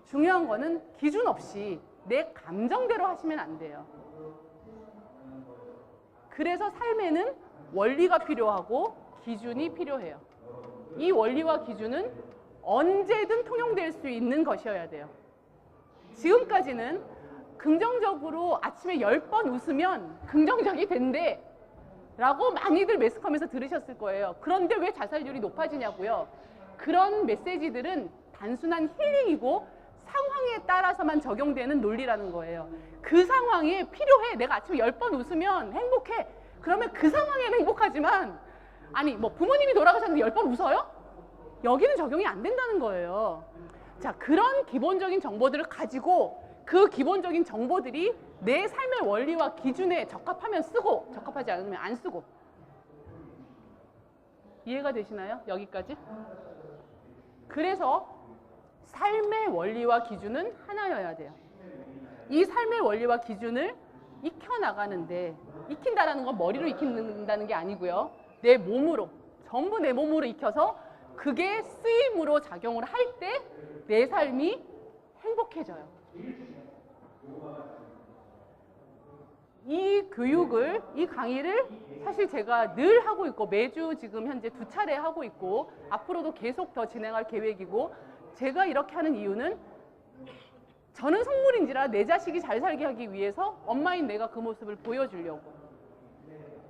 중요한 거는 기준 없이 내 감정대로 하시면 안 돼요. 그래서 삶에는 원리가 필요하고 기준이 필요해요. 이 원리와 기준은 언제든 통용될 수 있는 것이어야 돼요. 지금까지는 긍정적으로 아침에 10번 웃으면 긍정적이 된대 라고 많이들 매스컴에서 들으셨을 거예요. 그런데 왜 자살률이 높아지냐고요? 그런 메시지들은 단순한 힐링이고 상황에 따라서만 적용되는 논리라는 거예요. 그 상황에 필요해. 내가 아침에 10번 웃으면 행복해. 그러면 그 상황에는 행복하지만, 아니 뭐 부모님이 돌아가셨는데 10번 웃어요? 여기는 적용이 안 된다는 거예요. 자, 그런 기본적인 정보들을 가지고 그 기본적인 정보들이 내 삶의 원리와 기준에 적합하면 쓰고 적합하지 않으면 안 쓰고. 이해가 되시나요? 여기까지? 그래서 삶의 원리와 기준은 하나여야 돼요. 이 삶의 원리와 기준을 익혀나가는데, 익힌다라는 건 머리로 익힌다는 게 아니고요. 내 몸으로, 전부 내 몸으로 익혀서 그게 쓰임으로 작용을 할 때 내 삶이 행복해져요. 이 교육을, 이 강의를 사실 제가 늘 하고 있고 매주 지금 현재 2차례 하고 있고 앞으로도 계속 더 진행할 계획이고, 제가 이렇게 하는 이유는 저는 성물인지라 내 자식이 잘 살게 하기 위해서 엄마인 내가 그 모습을 보여주려고,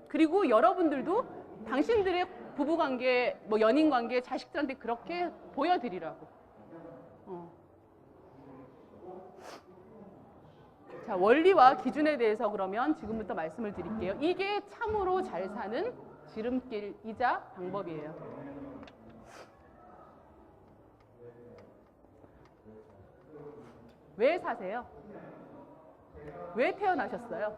그리고 여러분들도 당신들의 부부관계, 뭐 연인관계, 자식들한테 그렇게 보여드리라고. 자, 원리와 기준에 대해서 그러면 지금부터 말씀을 드릴게요. 이게 참으로 잘 사는 지름길이자 방법이에요. 왜 사세요? 왜 태어나셨어요?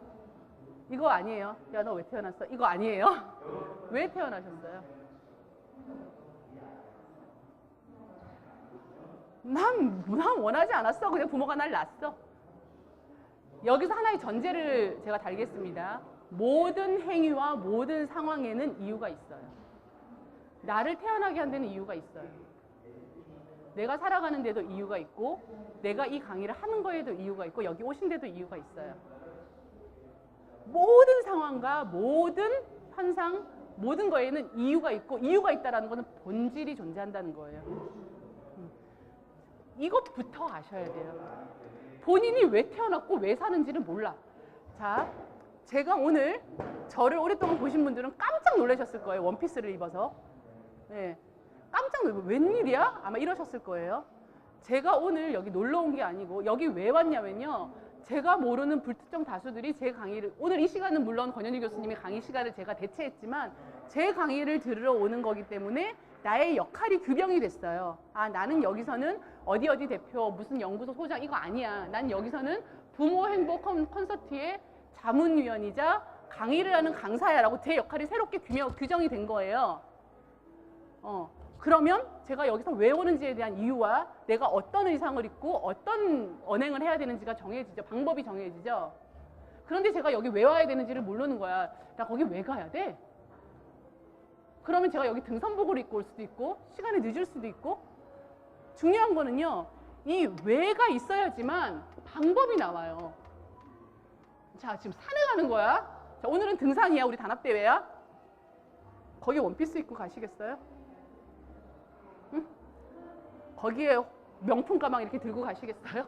이거 아니에요. 야, 너 왜 태어났어? 이거 아니에요. 왜 태어나셨어요? 난 원하지 않았어. 그냥 부모가 날 낳았어. 여기서 하나의 전제를 제가 달겠습니다. 모든 행위와 모든 상황에는 이유가 있어요. 나를 태어나게 한 데는 이유가 있어요. 내가 살아가는 데도 이유가 있고, 내가 이 강의를 하는 거에도 이유가 있고, 여기 오신 데도 이유가 있어요. 모든 상황과 모든 현상, 모든 거에는 이유가 있고, 이유가 있다는 것은 본질이 존재한다는 거예요. 이것부터 아셔야 돼요. 본인이 왜 태어났고 왜 사는지를 몰라. 자, 제가 오늘 저를 오랫동안 보신 분들은 깜짝 놀라셨을 거예요. 원피스를 입어서. 네, 깜짝 놀고 웬일이야? 아마 이러셨을 거예요. 제가 오늘 여기 놀러 온 게 아니고 여기 왜 왔냐면요. 제가 모르는 불특정 다수들이 제 강의를, 오늘 이 시간은 물론 권현희 교수님의 강의 시간을 제가 대체했지만 제 강의를 들으러 오는 거기 때문에 나의 역할이 규정이 됐어요. 아, 나는 여기서는 어디 대표, 무슨 연구소 소장 이거 아니야. 난 여기서는 부모 행복 콘서트의 자문위원이자 강의를 하는 강사야라고 제 역할이 새롭게 규정이 된 거예요. 그러면 제가 여기서 왜 오는지에 대한 이유와 내가 어떤 의상을 입고 어떤 언행을 해야 되는지가 정해지죠. 방법이 정해지죠. 그런데 제가 여기 왜 와야 되는지를 모르는 거야. 나 거기 왜 가야 돼? 그러면 제가 여기 등산복을 입고 올 수도 있고 시간이 늦을 수도 있고, 중요한 거는요. 이 왜가 있어야지만 방법이 나와요. 자, 지금 산에 가는 거야. 자, 오늘은 등산이야. 우리 단합대회야. 거기 원피스 입고 가시겠어요? 응? 거기에 명품 가방 이렇게 들고 가시겠어요?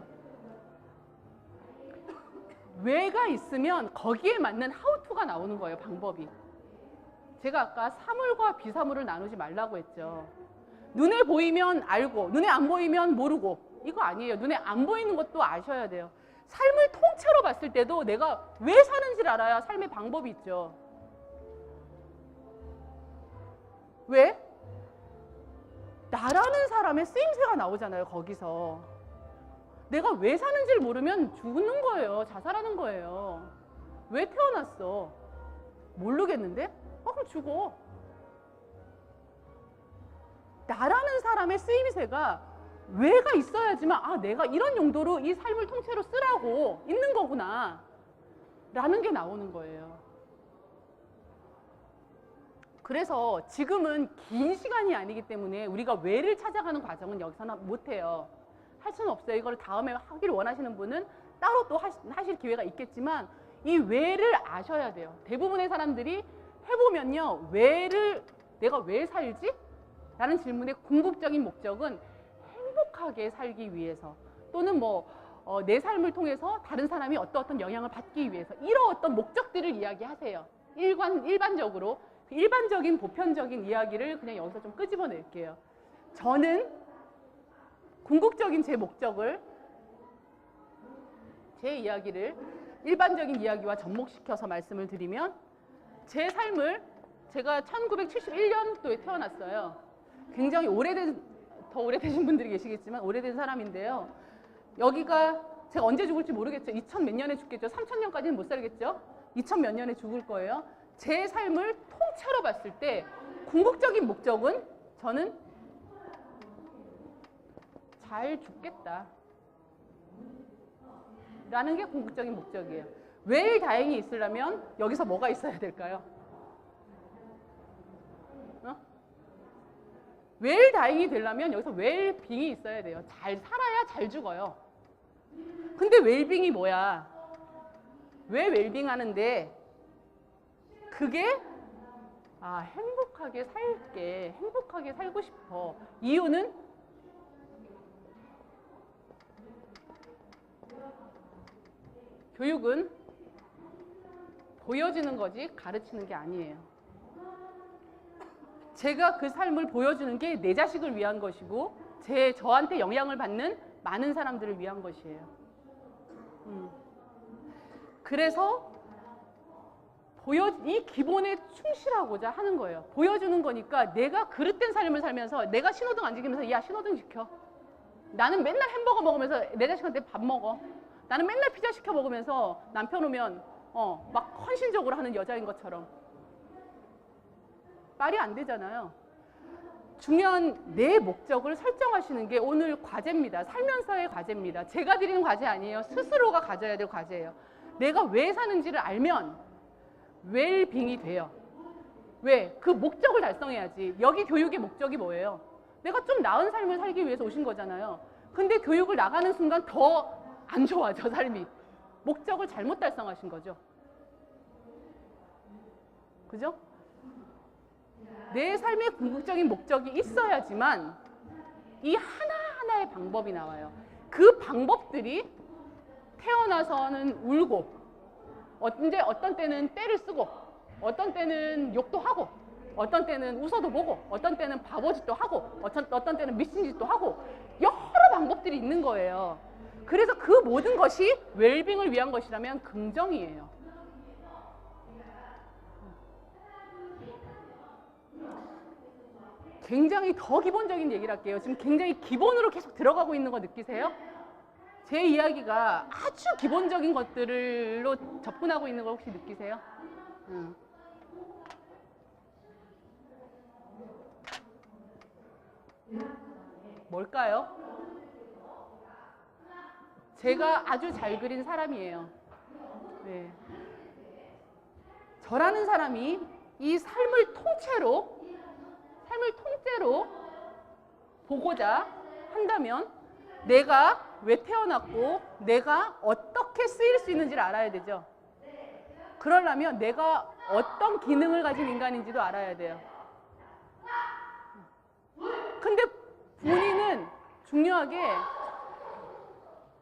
왜가 있으면 거기에 맞는 하우투가 나오는 거예요. 방법이. 제가 아까 사물과 비사물을 나누지 말라고 했죠. 눈에 보이면 알고 눈에 안 보이면 모르고, 이거 아니에요. 눈에 안 보이는 것도 아셔야 돼요. 삶을 통째로 봤을 때도 내가 왜 사는지를 알아야 삶의 방법이 있죠. 왜? 나라는 사람의 쓰임새가 나오잖아요. 거기서 내가 왜 사는지를 모르면 죽는 거예요. 자살하는 거예요. 왜 태어났어? 모르겠는데? 그럼 죽어. 나라는 사람의 쓰임새가 왜가 있어야지만, 아, 내가 이런 용도로 이 삶을 통째로 쓰라고 있는 거구나 라는 게 나오는 거예요. 그래서 지금은 긴 시간이 아니기 때문에 우리가 왜를 찾아가는 과정은 여기서는 못해요. 할 수는 없어요. 이걸 다음에 하기를 원하시는 분은 따로 또 하실 기회가 있겠지만 이 왜를 아셔야 돼요. 대부분의 사람들이 해보면요. 내가 왜 살지? 라는 질문의 궁극적인 목적은 행복하게 살기 위해서, 또는 내 삶을 통해서 다른 사람이 어떤 영향을 받기 위해서, 이런 어떤 목적들을 이야기하세요. 일반적으로. 일반적인 보편적인 이야기를 그냥 여기서 좀 끄집어낼게요. 저는 궁극적인 제 목적을, 제 이야기를 일반적인 이야기와 접목시켜서 말씀을 드리면, 제 삶을, 제가 1971년도에 태어났어요. 굉장히 더 오래되신 분들이 계시겠지만 오래된 사람인데요. 여기가 제가 언제 죽을지 모르겠죠. 2000 몇 년에 죽겠죠. 3000년까지는 못 살겠죠. 2000 몇 년에 죽을 거예요. 제 삶을 통째로 봤을 때 궁극적인 목적은, 저는 잘 죽겠다 라는 게 궁극적인 목적이에요. 왜 다행히 있으려면 여기서 뭐가 있어야 될까요? 웰 다잉이 되려면 여기서 웰빙이 있어야 돼요. 잘 살아야 잘 죽어요. 근데 웰빙이 뭐야? 왜 웰빙 하는데? 그게 행복하게 살게, 행복하게 살고 싶어. 이유는 교육은 보여주는 거지 가르치는 게 아니에요. 제가 그 삶을 보여주는 게 내 자식을 위한 것이고 저한테 영향을 받는 많은 사람들을 위한 것이에요. 그래서 이 기본에 충실하고자 하는 거예요. 보여주는 거니까 내가 그릇된 삶을 살면서 내가 신호등 안 지키면서 야 신호등 지켜. 나는 맨날 햄버거 먹으면서 내 자식한테 밥 먹어. 나는 맨날 피자 시켜 먹으면서 남편 오면 막 헌신적으로 하는 여자인 것처럼. 말이 안 되잖아요. 중요한 내 목적을 설정하시는 게 오늘 과제입니다. 살면서의 과제입니다. 제가 드리는 과제 아니에요. 스스로가 가져야 될 과제예요. 내가 왜 사는지를 알면 웰빙이 돼요. 왜? 그 목적을 달성해야지. 여기 교육의 목적이 뭐예요? 내가 좀 나은 삶을 살기 위해서 오신 거잖아요. 근데 교육을 나가는 순간 더 안 좋아져, 삶이. 목적을 잘못 달성하신 거죠. 그죠? 내 삶의 궁극적인 목적이 있어야지만 이 하나하나의 방법이 나와요. 그 방법들이 태어나서는 울고, 언제 어떤 때는 때를 쓰고, 어떤 때는 욕도 하고, 어떤 때는 웃어도 보고, 어떤 때는 바보짓도 하고, 어떤 때는 미친짓도 하고, 여러 방법들이 있는 거예요. 그래서 그 모든 것이 웰빙을 위한 것이라면 긍정이에요. 굉장히 더 기본적인 얘기를 할게요. 지금 굉장히 기본으로 계속 들어가고 있는 거 느끼세요? 제 이야기가 아주 기본적인 것들로 접근하고 있는 거 혹시 느끼세요? 뭘까요? 제가 아주 잘 그린 사람이에요. 네. 저라는 사람이 이 삶을 통째로 보고자 한다면 내가 왜 태어났고 내가 어떻게 쓰일 수 있는지를 알아야 되죠. 그러려면 내가 어떤 기능을 가진 인간인지도 알아야 돼요. 근데 본인은 중요하게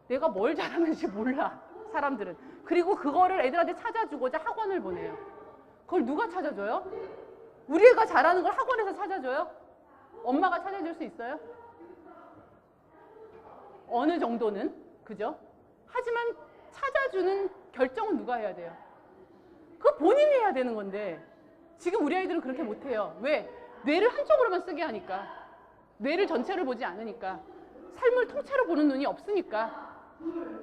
내가 뭘 잘하는지 몰라, 사람들은. 그리고 그거를 애들한테 찾아주고자 학원을 보내요. 그걸 누가 찾아줘요? 우리 애가 잘하는 걸 학원에서 찾아줘요? 엄마가 찾아줄 수 있어요? 어느 정도는, 그죠? 하지만 찾아주는 결정은 누가 해야 돼요? 그거 본인이 해야 되는 건데 지금 우리 아이들은 그렇게 못해요. 왜? 뇌를 한쪽으로만 쓰게 하니까. 뇌를 전체를 보지 않으니까. 삶을 통째로 보는 눈이 없으니까.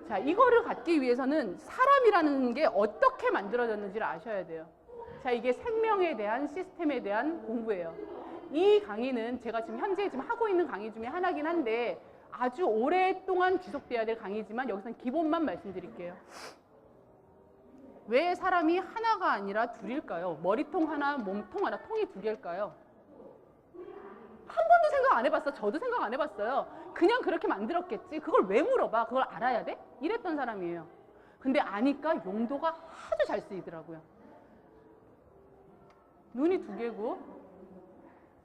자, 이거를 갖기 위해서는 사람이라는 게 어떻게 만들어졌는지를 아셔야 돼요. 자, 이게 생명에 대한 시스템에 대한 공부예요. 이 강의는 제가 지금 현재 하고 있는 강의 중에 하나긴 한데 아주 오랫동안 지속돼야 될 강의지만 여기서는 기본만 말씀드릴게요. 왜 사람이 하나가 아니라 둘일까요? 머리통 하나, 몸통 하나, 통이 두 개일까요? 한 번도 생각 안 해봤어. 저도 생각 안 해봤어요. 그냥 그렇게 만들었겠지. 그걸 왜 물어봐? 그걸 알아야 돼? 이랬던 사람이에요. 근데 아니까 용도가 아주 잘 쓰이더라고요. 눈이 두 개고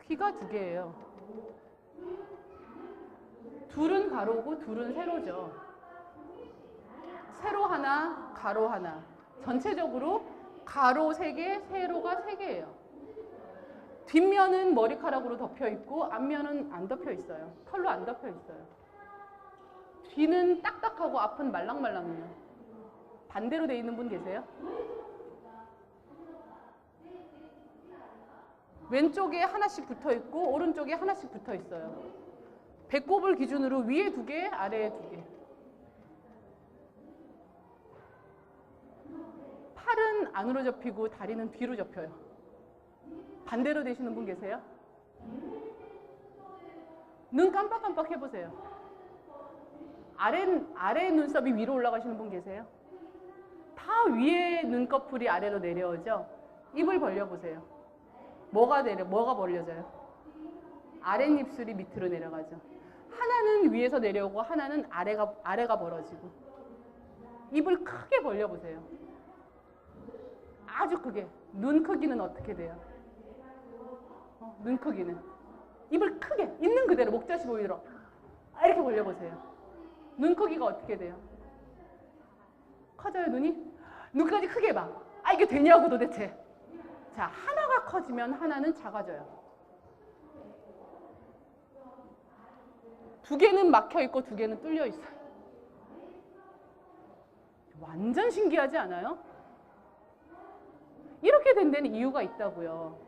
귀가 두 개예요. 둘은 가로고 둘은 세로죠. 세로 하나, 가로 하나. 전체적으로 가로 3개, 세로가 3개예요. 뒷면은 머리카락으로 덮여 있고 앞면은 안 덮여 있어요. 털로 안 덮여 있어요. 뒤는 딱딱하고 앞은 말랑말랑해요. 반대로 돼 있는 분 계세요? 왼쪽에 하나씩 붙어 있고 오른쪽에 하나씩 붙어 있어요. 배꼽을 기준으로 위에 2개, 아래에 2개. 팔은 안으로 접히고 다리는 뒤로 접혀요. 반대로 되시는 분 계세요? 눈 깜빡깜빡 해보세요. 아래 눈썹이 위로 올라가시는 분 계세요? 다 위에 눈꺼풀이 아래로 내려오죠? 입을 벌려보세요. 뭐가 벌려져요? 아랫입술이 밑으로 내려가죠. 하나는 위에서 내려오고 하나는 아래가 벌어지고. 입을 크게 벌려보세요. 아주 크게. 눈 크기는 어떻게 돼요? 눈 크기는. 입을 크게, 있는 그대로 목젖이 보이도록 이렇게 벌려보세요. 눈 크기가 어떻게 돼요? 커져요, 눈이? 눈까지 크게 봐. 아, 이게 되냐고 도대체. 자, 하나가 커지면 하나는 작아져요. 2개는 막혀 있고 2개는 뚫려 있어요. 완전 신기하지 않아요? 이렇게 된 데는 이유가 있다고요.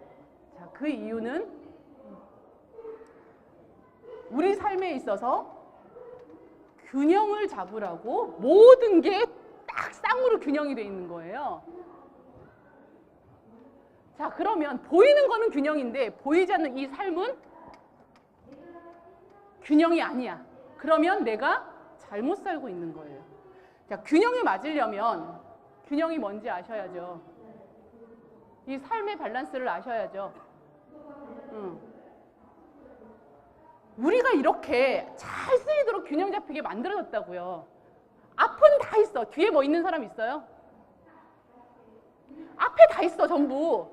자, 그 이유는 우리 삶에 있어서 균형을 잡으라고 모든 게 딱 쌍으로 균형이 돼 있는 거예요. 자, 그러면 보이는 거는 균형인데 보이지 않는 이 삶은 균형이 아니야. 그러면 내가 잘못 살고 있는 거예요. 자, 균형이 맞으려면 균형이 뭔지 아셔야죠. 이 삶의 밸런스를 아셔야죠. 우리가 이렇게 잘 쓰이도록 균형 잡히게 만들어졌다고요. 앞은 다 있어. 뒤에 뭐 있는 사람 있어요? 앞에 다 있어, 전부.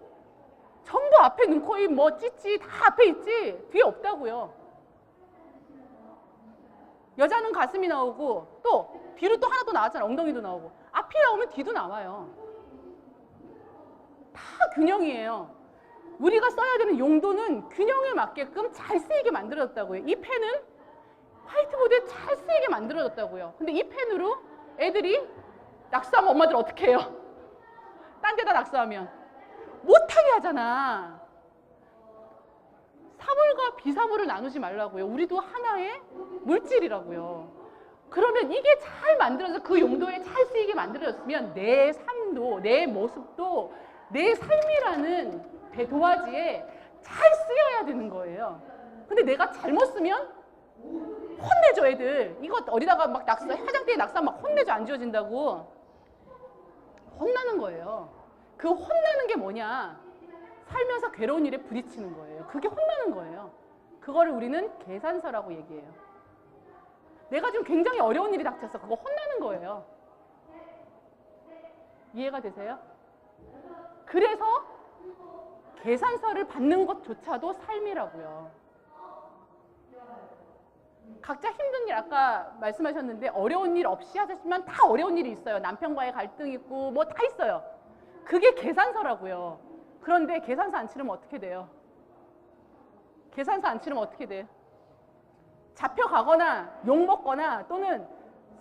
전부 앞에 눈, 코, 입, 뭐 찌찌 다 앞에 있지. 뒤에 없다고요. 여자는 가슴이 나오고 또 뒤로 또 하나 또 나왔잖아. 엉덩이도 나오고. 앞이 나오면 뒤도 나와요. 다 균형이에요. 우리가 써야 되는 용도는 균형에 맞게끔 잘 쓰이게 만들어졌다고요. 이 펜은 화이트보드에 잘 쓰이게 만들어졌다고요. 근데 이 펜으로 애들이 낙서하면 엄마들 어떻게 해요? 딴 데다 낙서하면 못하게 하잖아. 사물과 비사물을 나누지 말라고요. 우리도 하나의 물질이라고요. 그러면 이게 잘 만들어서 그 용도에 잘 쓰이게 만들어졌으면 내 삶도, 내 모습도, 내 삶이라는 도화지에 잘 쓰여야 되는 거예요. 근데 내가 잘못 쓰면 혼내줘, 애들. 이거 어디다가 막 낙서, 화장대에 낙서 막 혼내줘, 안 지워진다고. 혼나는 거예요. 그 혼나는 게 뭐냐? 살면서 괴로운 일에 부딪히는 거예요. 그게 혼나는 거예요. 그거를 우리는 계산서라고 얘기해요. 내가 지금 굉장히 어려운 일이 닥쳤어. 그거 혼나는 거예요. 이해가 되세요? 그래서 계산서를 받는 것조차도 삶이라고요. 각자 힘든 일, 아까 말씀하셨는데 어려운 일 없이 하셨지만 다 어려운 일이 있어요. 남편과의 갈등 있고 뭐 다 있어요. 그게 계산서라고요. 그런데 계산서 안 치르면 어떻게 돼요? 계산서 안 치르면 어떻게 돼요? 잡혀가거나 욕먹거나 또는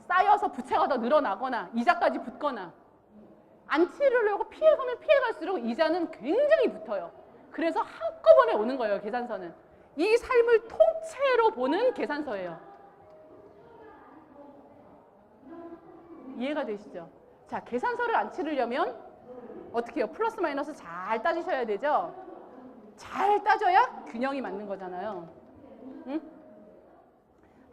쌓여서 부채가 더 늘어나거나 이자까지 붙거나 안 치르려고 피해가면 피해갈수록 이자는 굉장히 붙어요. 그래서 한꺼번에 오는 거예요, 계산서는. 이 삶을 통째로 보는 계산서예요. 이해가 되시죠? 자, 계산서를 안 치르려면 어떻게 해요? 플러스 마이너스 잘 따지셔야 되죠? 잘 따져야 균형이 맞는 거잖아요. 응?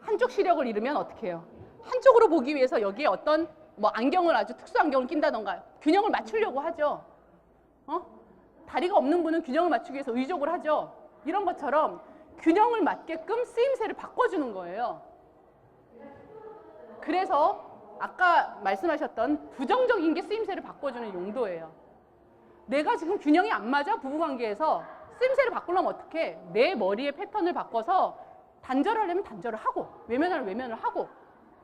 한쪽 시력을 잃으면 어떻게 해요? 한쪽으로 보기 위해서 여기에 어떤 뭐 안경을 아주 특수 안경을 낀다던가 균형을 맞추려고 하죠. 다리가 없는 분은 균형을 맞추기 위해서 의족을 하죠. 이런 것처럼 균형을 맞게끔 쓰임새를 바꿔주는 거예요. 그래서 아까 말씀하셨던 부정적인 게 쓰임새를 바꿔주는 용도예요. 내가 지금 균형이 안 맞아, 부부관계에서. 쓰임새를 바꾸려면 어떻게? 내 머리의 패턴을 바꿔서 단절을 하려면 단절을 하고 외면하려면 외면을 하고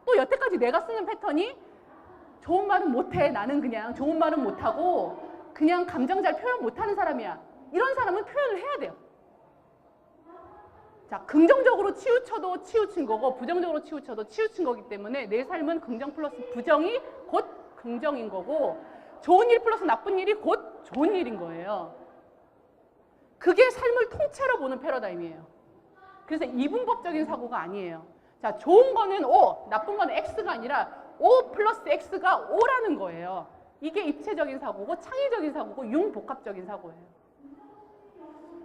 또 여태까지 내가 쓰는 패턴이 좋은 말은 못해. 나는 그냥 좋은 말은 못하고 그냥 감정 잘 표현 못하는 사람이야. 이런 사람은 표현을 해야 돼요. 자, 긍정적으로 치우쳐도 치우친 거고 부정적으로 치우쳐도 치우친 거기 때문에 내 삶은 긍정 플러스 부정이 곧 긍정인 거고 좋은 일 플러스 나쁜 일이 곧 좋은 일인 거예요. 그게 삶을 통째로 보는 패러다임이에요. 그래서 이분법적인 사고가 아니에요. 자, 좋은 거는 O, 나쁜 거는 X가 아니라 O 플러스 X가 O라는 거예요. 이게 입체적인 사고고 창의적인 사고고 융복합적인 사고예요.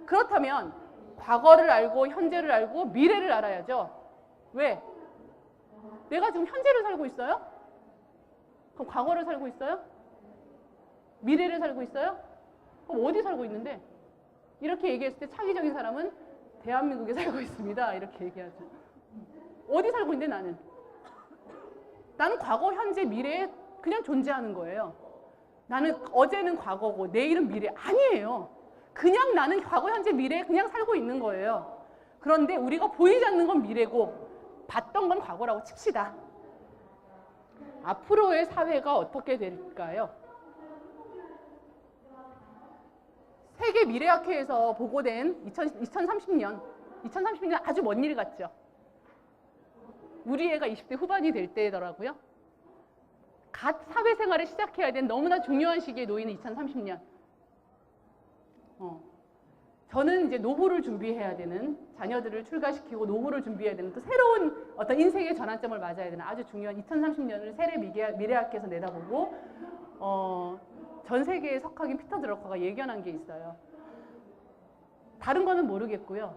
그렇다면 과거를 알고 현재를 알고 미래를 알아야죠. 왜? 내가 지금 현재를 살고 있어요? 그럼 과거를 살고 있어요? 미래를 살고 있어요? 그럼 어디 살고 있는데? 이렇게 얘기했을 때 창의적인 사람은 대한민국에 살고 있습니다. 이렇게 얘기하죠. 어디 살고 있는데 나는? 나는 과거, 현재, 미래에 그냥 존재하는 거예요. 나는 어제는 과거고 내일은 미래. 아니에요. 그냥 나는 과거, 현재, 미래에 그냥 살고 있는 거예요. 그런데 우리가 보이지 않는 건 미래고 봤던 건 과거라고 칩시다. 앞으로의 사회가 어떻게 될까요? 세계 미래학회에서 보고된 2030년 아주 먼 일 같죠? 우리 애가 20대 후반이 될 때더라고요. 갓 사회생활을 시작해야 된 너무나 중요한 시기에 놓이는 2030년. 저는 이제 노후를 준비해야 되는, 자녀들을 출가시키고 노후를 준비해야 되는 또 새로운 어떤 인생의 전환점을 맞아야 되는 아주 중요한 2030년을 세계 미래학회에서 내다보고 전 세계의 석학인 피터 드러커가 예견한 게 있어요. 다른 거는 모르겠고요.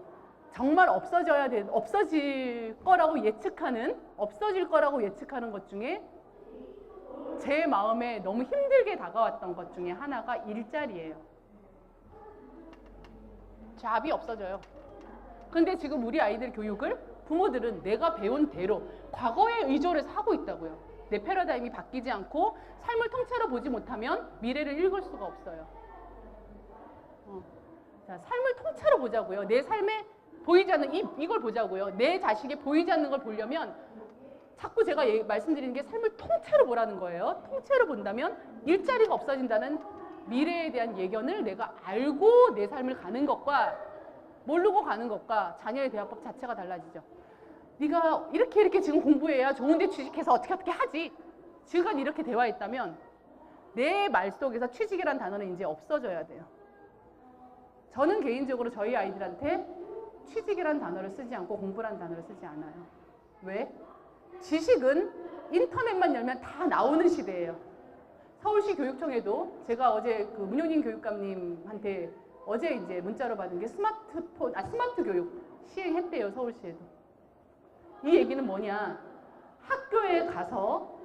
정말 없어질 거라고 예측하는 것 중에 제 마음에 너무 힘들게 다가왔던 것 중에 하나가 일자리예요. 잡이 없어져요. 근데 지금 우리 아이들 교육을 부모들은 내가 배운 대로 과거의 의존을 하고 있다고요. 내 패러다임이 바뀌지 않고 삶을 통째로 보지 못하면 미래를 읽을 수가 없어요. 자, 삶을 통째로 보자고요. 내 삶에 보이지 않는 이걸 보자고요. 내 자식이 보이지 않는 걸 보려면 자꾸 제가 말씀드리는 게 삶을 통째로 보라는 거예요. 통째로 본다면 일자리가 없어진다는 미래에 대한 예견을 내가 알고 내 삶을 가는 것과 모르고 가는 것과 자녀의 대화법 자체가 달라지죠. 네가 이렇게 지금 공부해야 좋은데 취직해서 어떻게 하지. 지금까지 이렇게 대화했다면 내 말 속에서 취직이란 단어는 이제 없어져야 돼요. 저는 개인적으로 저희 아이들한테 취직이란 단어를 쓰지 않고 공부란 단어를 쓰지 않아요. 왜? 지식은 인터넷만 열면 다 나오는 시대예요. 서울시 교육청에도 제가 어제 그 문효진 교육감님한테 어제 이제 문자로 받은 게 스마트 교육 시행했대요. 서울시에도. 이 얘기는 뭐냐? 학교에 가서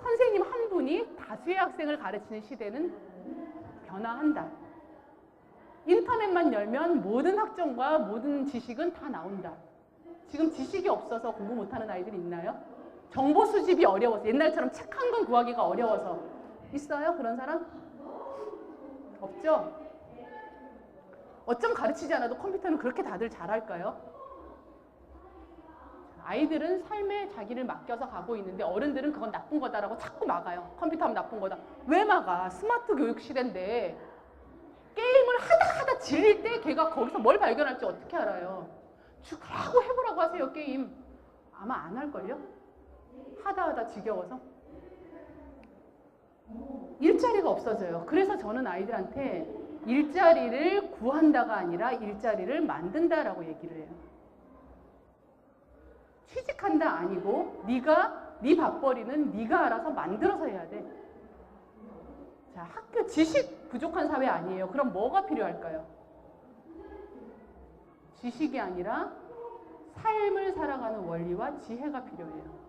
선생님 한 분이 다수의 학생을 가르치는 시대는 변화한다. 인터넷만 열면 모든 학점과 모든 지식은 다 나온다. 지금 지식이 없어서 공부 못하는 아이들이 있나요? 정보 수집이 어려워서, 옛날처럼 책 한 권 구하기가 어려워서. 있어요? 그런 사람? 없죠? 어쩜 가르치지 않아도 컴퓨터는 그렇게 다들 잘할까요? 아이들은 삶에 자기를 맡겨서 가고 있는데 어른들은 그건 나쁜 거다라고 자꾸 막아요. 컴퓨터하면 나쁜 거다. 왜 막아? 스마트 교육 시대인데 게임을 하다 질릴 때 걔가 거기서 뭘 발견할지 어떻게 알아요? 하고 해보라고 하세요. 게임. 아마 안 할걸요? 하다 지겨워서. 일자리가 없어져요. 그래서 저는 아이들한테 일자리를 구한다가 아니라 일자리를 만든다라고 얘기를 해요. 취직한다 아니고 네 밥벌이는 네가 알아서 만들어서 해야 돼. 자, 학교 지식 부족한 사회 아니에요. 그럼 뭐가 필요할까요? 지식이 아니라 삶을 살아가는 원리와 지혜가 필요해요.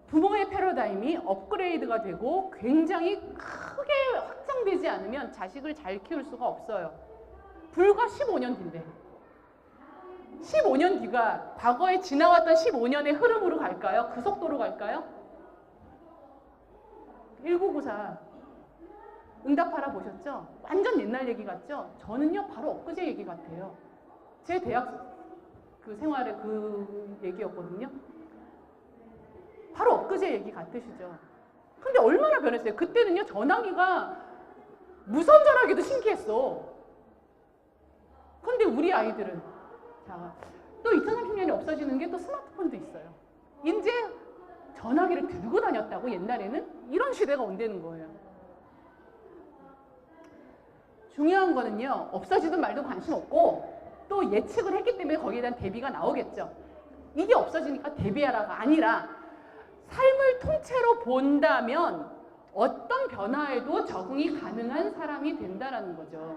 부모의 패러다임이 업그레이드가 되고 굉장히 크게 확장되지 않으면 자식을 잘 키울 수가 없어요. 불과 15년 뒤인데 15년 뒤가 과거에 지나왔던 15년의 흐름으로 갈까요? 그 속도로 갈까요? 1994 응답하라 보셨죠? 완전 옛날 얘기 같죠? 저는요 바로 엊그제 얘기 같아요. 제 대학 그 생활의 그 얘기였거든요. 바로 엊그제 얘기 같으시죠? 근데 얼마나 변했어요. 그때는요 전화기가 무선 전화기도 신기했어. 근데 우리 아이들은 자, 또 2030년이 없어지는 게 또 스마트폰도 있어요. 이제 전화기를 들고 다녔다고 옛날에는 이런 시대가 온다는 거예요. 중요한 거는요 없어지든 말든 관심 없고 또 예측을 했기 때문에 거기에 대한 대비가 나오겠죠. 이게 없어지니까 대비하라가 아니라 삶을 통째로 본다면 어떤 변화에도 적응이 가능한 사람이 된다라는 거죠.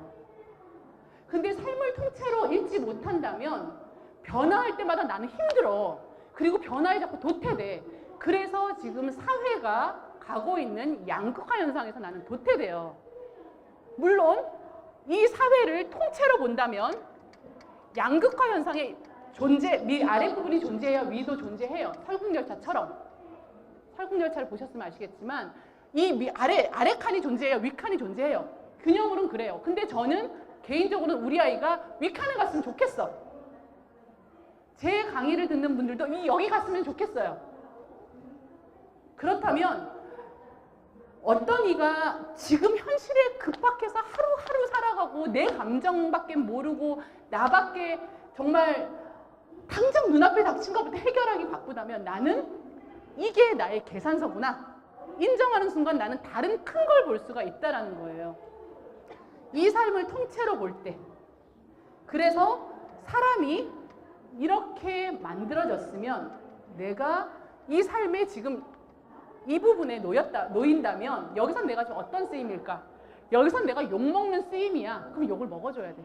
근데 삶을 통째로 읽지 못한다면 변화할 때마다 나는 힘들어. 그리고 변화에 자꾸 도태돼. 그래서 지금 사회가 가고 있는 양극화 현상에서 나는 도태돼요. 물론 이 사회를 통째로 본다면 양극화 현상의 아랫부분이 존재해야 위도 존재해요. 설국열차처럼. 설국열차를 보셨으면 아시겠지만 이 아래 칸이 존재해요. 위 칸이 존재해요. 균형으로는 그래요. 근데 저는 개인적으로는 우리 아이가 위 칸에 갔으면 좋겠어. 제 강의를 듣는 분들도 여기 갔으면 좋겠어요. 그렇다면 어떤 이가 지금 현실에 급박해서 하루하루 살아가고 내 감정밖에 모르고 나밖에 정말 당장 눈앞에 닥친 것부터 해결하기 바쁘다면 나는 이게 나의 계산서구나. 인정하는 순간 나는 다른 큰 걸 볼 수가 있다는 거예요. 이 삶을 통째로 볼 때. 그래서 사람이 이렇게 만들어졌으면 내가 이 삶에 지금 이 부분에 놓인다면 여기선 내가 좀 어떤 쓰임일까? 여기선 내가 욕먹는 쓰임이야. 그럼 욕을 먹어줘야 돼.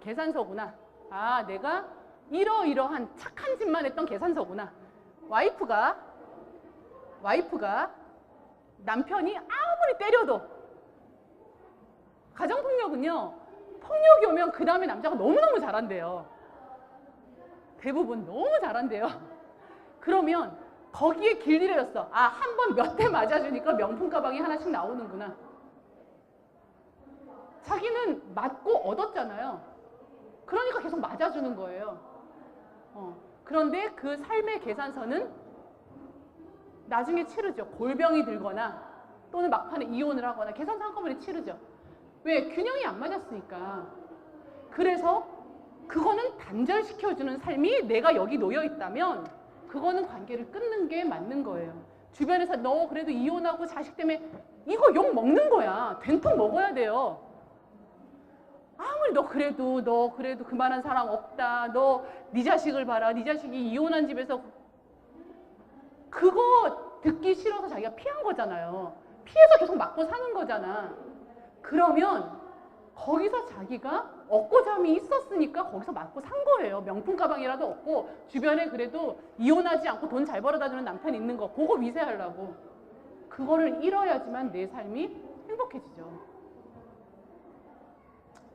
계산서구나. 아, 내가 이러이러한 착한 짓만 했던 계산서구나. 와이프가 남편이 아무리 때려도 가정폭력은요, 폭력이 오면 그 다음에 남자가 너무너무 잘한대요. 대부분 너무 잘한대요. 그러면 거기에 길들여졌어. 아, 한 번 몇 대 맞아주니까 명품 가방이 하나씩 나오는구나. 자기는 맞고 얻었잖아요. 그러니까 계속 맞아주는 거예요. 그런데 그 삶의 계산서는 나중에 치르죠. 골병이 들거나 또는 막판에 이혼을 하거나 계산서 한꺼번에 치르죠. 왜? 균형이 안 맞았으니까. 그래서 그거는 단절시켜주는 삶이 내가 여기 놓여 있다면 그거는 관계를 끊는 게 맞는 거예요. 주변에서 너 그래도 이혼하고 자식 때문에 이거 욕 먹는 거야. 된통 먹어야 돼요. 아무리 너 그래도 그만한 사람 없다. 너 네 자식을 봐라. 네 자식이 이혼한 집에서 그거 듣기 싫어서 자기가 피한 거잖아요. 피해서 계속 맞고 사는 거잖아. 그러면 거기서 자기가 얻고잠이 있었으니까 거기서 맞고 산 거예요. 명품 가방이라도 얻고 주변에 그래도 이혼하지 않고 돈 잘 벌어다 주는 남편 있는 거 그거 위세하려고. 그거를 잃어야지만 내 삶이 행복해지죠.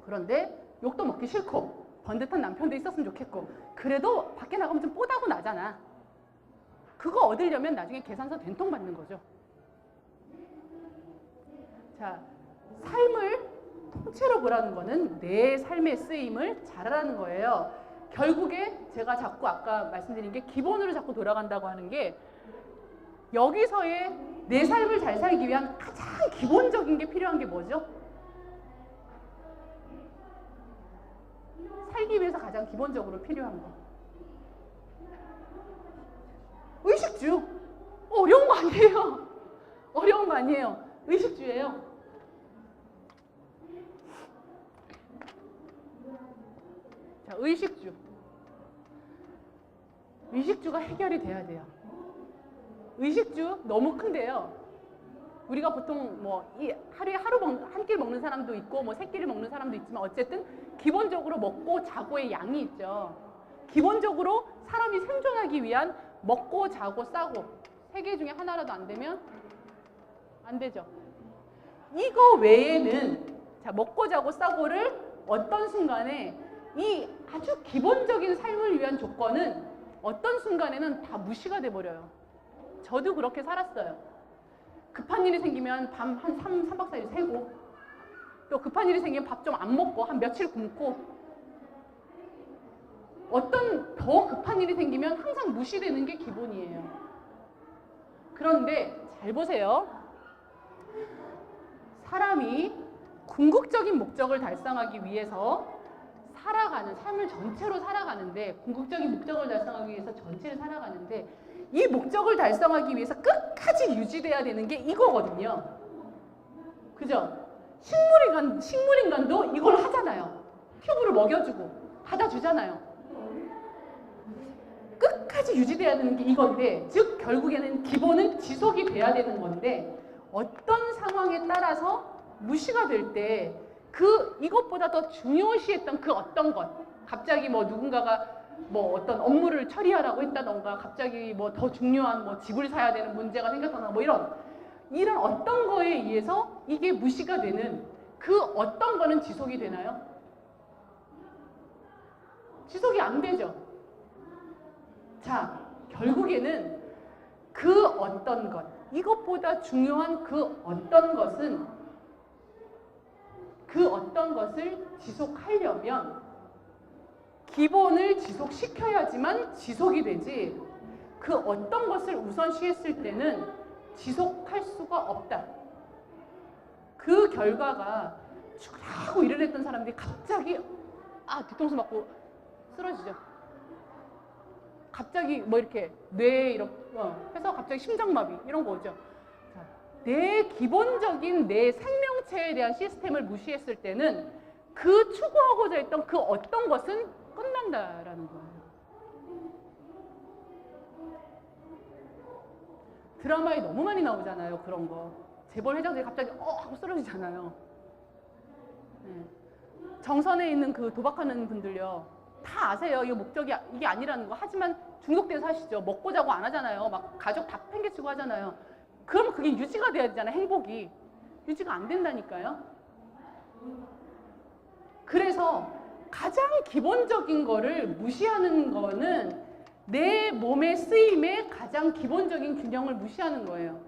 그런데 욕도 먹기 싫고 번듯한 남편도 있었으면 좋겠고 그래도 밖에 나가면 좀 뽀다고 나잖아. 그거 얻으려면 나중에 계산서 된통 받는 거죠. 자, 삶을 통째로 보라는 거는 내 삶의 쓰임을 잘하라는 거예요. 결국에 제가 자꾸 아까 말씀드린 게 기본으로 자꾸 돌아간다고 하는 게 여기서의 내 삶을 잘 살기 위한 가장 기본적인 게 필요한 게 뭐죠? 살기 위해서 가장 기본적으로 필요한 거. 의식주. 어려운 거 아니에요. 어려운 거 아니에요. 의식주예요. 자, 의식주. 의식주가 해결이 돼야 돼요. 의식주 너무 큰데요. 우리가 보통 뭐 하루에 한 끼를 먹는 사람도 있고 뭐 세 끼를 먹는 사람도 있지만 어쨌든 기본적으로 먹고 자고의 양이 있죠. 기본적으로 사람이 생존하기 위한 먹고 자고 싸고 세 개 중에 하나라도 안 되면 안 되죠. 이거 외에는 자, 먹고 자고 싸고를 어떤 순간에 이 아주 기본적인 삶을 위한 조건은 어떤 순간에는 다 무시가 돼버려요. 저도 그렇게 살았어요. 급한 일이 생기면 밤 한 3박 4일 새고 또 급한 일이 생기면 밥 좀 안 먹고 한 며칠 굶고 어떤 더 급한 일이 생기면 항상 무시되는 게 기본이에요. 그런데 잘 보세요. 사람이 궁극적인 목적을 달성하기 위해서 살아가는 삶을 전체로 살아가는데 궁극적인 목적을 달성하기 위해서 전체를 살아가는데 이 목적을 달성하기 위해서 끝까지 유지돼야 되는 게 이거거든요. 그죠? 식물인간도 이걸 하잖아요. 튜브를 먹여주고 받아주잖아요. 끝까지 유지돼야 되는 게 이건데 즉 결국에는 기본은 지속이 돼야 되는 건데 어떤 상황에 따라서 무시가 될 때 이것보다 더 중요시했던 그 어떤 것 갑자기 뭐 누군가가 뭐 어떤 업무를 처리하라고 했다던가 갑자기 뭐 더 중요한 뭐 집을 사야 되는 문제가 생겼다던가 뭐 이런 어떤 거에 의해서 이게 무시가 되는 그 어떤 거는 지속이 되나요? 지속이 안 되죠. 자, 결국에는 그 어떤 것 이것보다 중요한 그 어떤 것을 지속하려면 기본을 지속시켜야지만 지속이 되지 그 어떤 것을 우선시했을 때는 지속할 수가 없다. 그 결과가 죽으라고 일을 했던 사람들이 갑자기 뒤통수 맞고 쓰러지죠. 갑자기 뭐 이렇게 뇌에 이렇게 해서 갑자기 심장마비 이런 거 오죠. 자, 내 기본적인 내 생명체에 대한 시스템을 무시했을 때는 그 추구하고자 했던 그 어떤 것은 끝난다라는 거예요. 드라마에 너무 많이 나오잖아요. 그런 거. 재벌 회장들이 갑자기 하고 쓰러지잖아요. 네. 정선에 있는 그 도박하는 분들요. 다 아세요. 이거 목적이 이게 아니라는 거. 하지만 중독돼서 하시죠. 먹고 자고 안 하잖아요. 막 가족 다 팽개치고 하잖아요. 그러면 그게 유지가 돼야 되잖아요. 행복이. 유지가 안 된다니까요. 그래서 가장 기본적인 거를 무시하는 거는 내 몸의 쓰임의 가장 기본적인 균형을 무시하는 거예요.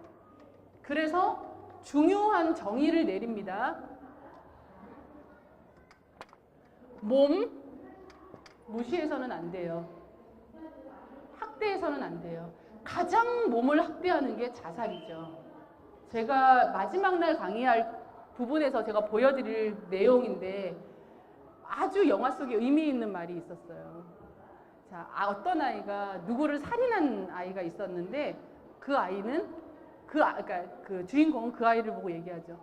그래서 중요한 정의를 내립니다. 몸 무시해서는 안 돼요. 학대해서는 안 돼요. 가장 몸을 학대하는 게 자살이죠. 제가 마지막 날 강의할 부분에서 제가 보여드릴 내용인데 아주 영화 속에 의미 있는 말이 있었어요. 자, 어떤 아이가 누구를 살인한 아이가 있었는데 그 아이는 그러니까 그 주인공은 그 아이를 보고 얘기하죠.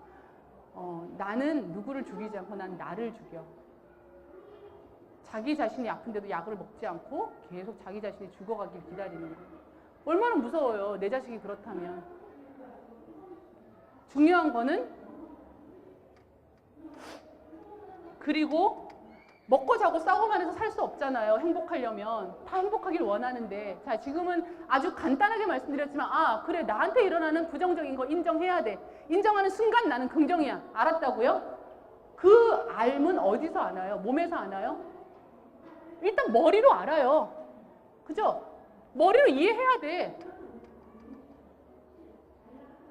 나는 누구를 죽이지 않고 난 나를 죽여. 자기 자신이 아픈데도 약을 먹지 않고 계속 자기 자신이 죽어가길 기다리는 거예요. 얼마나 무서워요. 내 자식이 그렇다면. 중요한 거는 그리고 먹고 자고 싸고만 해서 살 수 없잖아요. 행복하려면. 다 행복하길 원하는데. 자, 지금은 아주 간단하게 말씀드렸지만 그래 나한테 일어나는 부정적인 거 인정해야 돼. 인정하는 순간 나는 긍정이야. 알았다고요? 그 알은 어디서 아나요? 몸에서 아나요? 일단 머리로 알아요. 그죠? 머리로 이해해야 돼.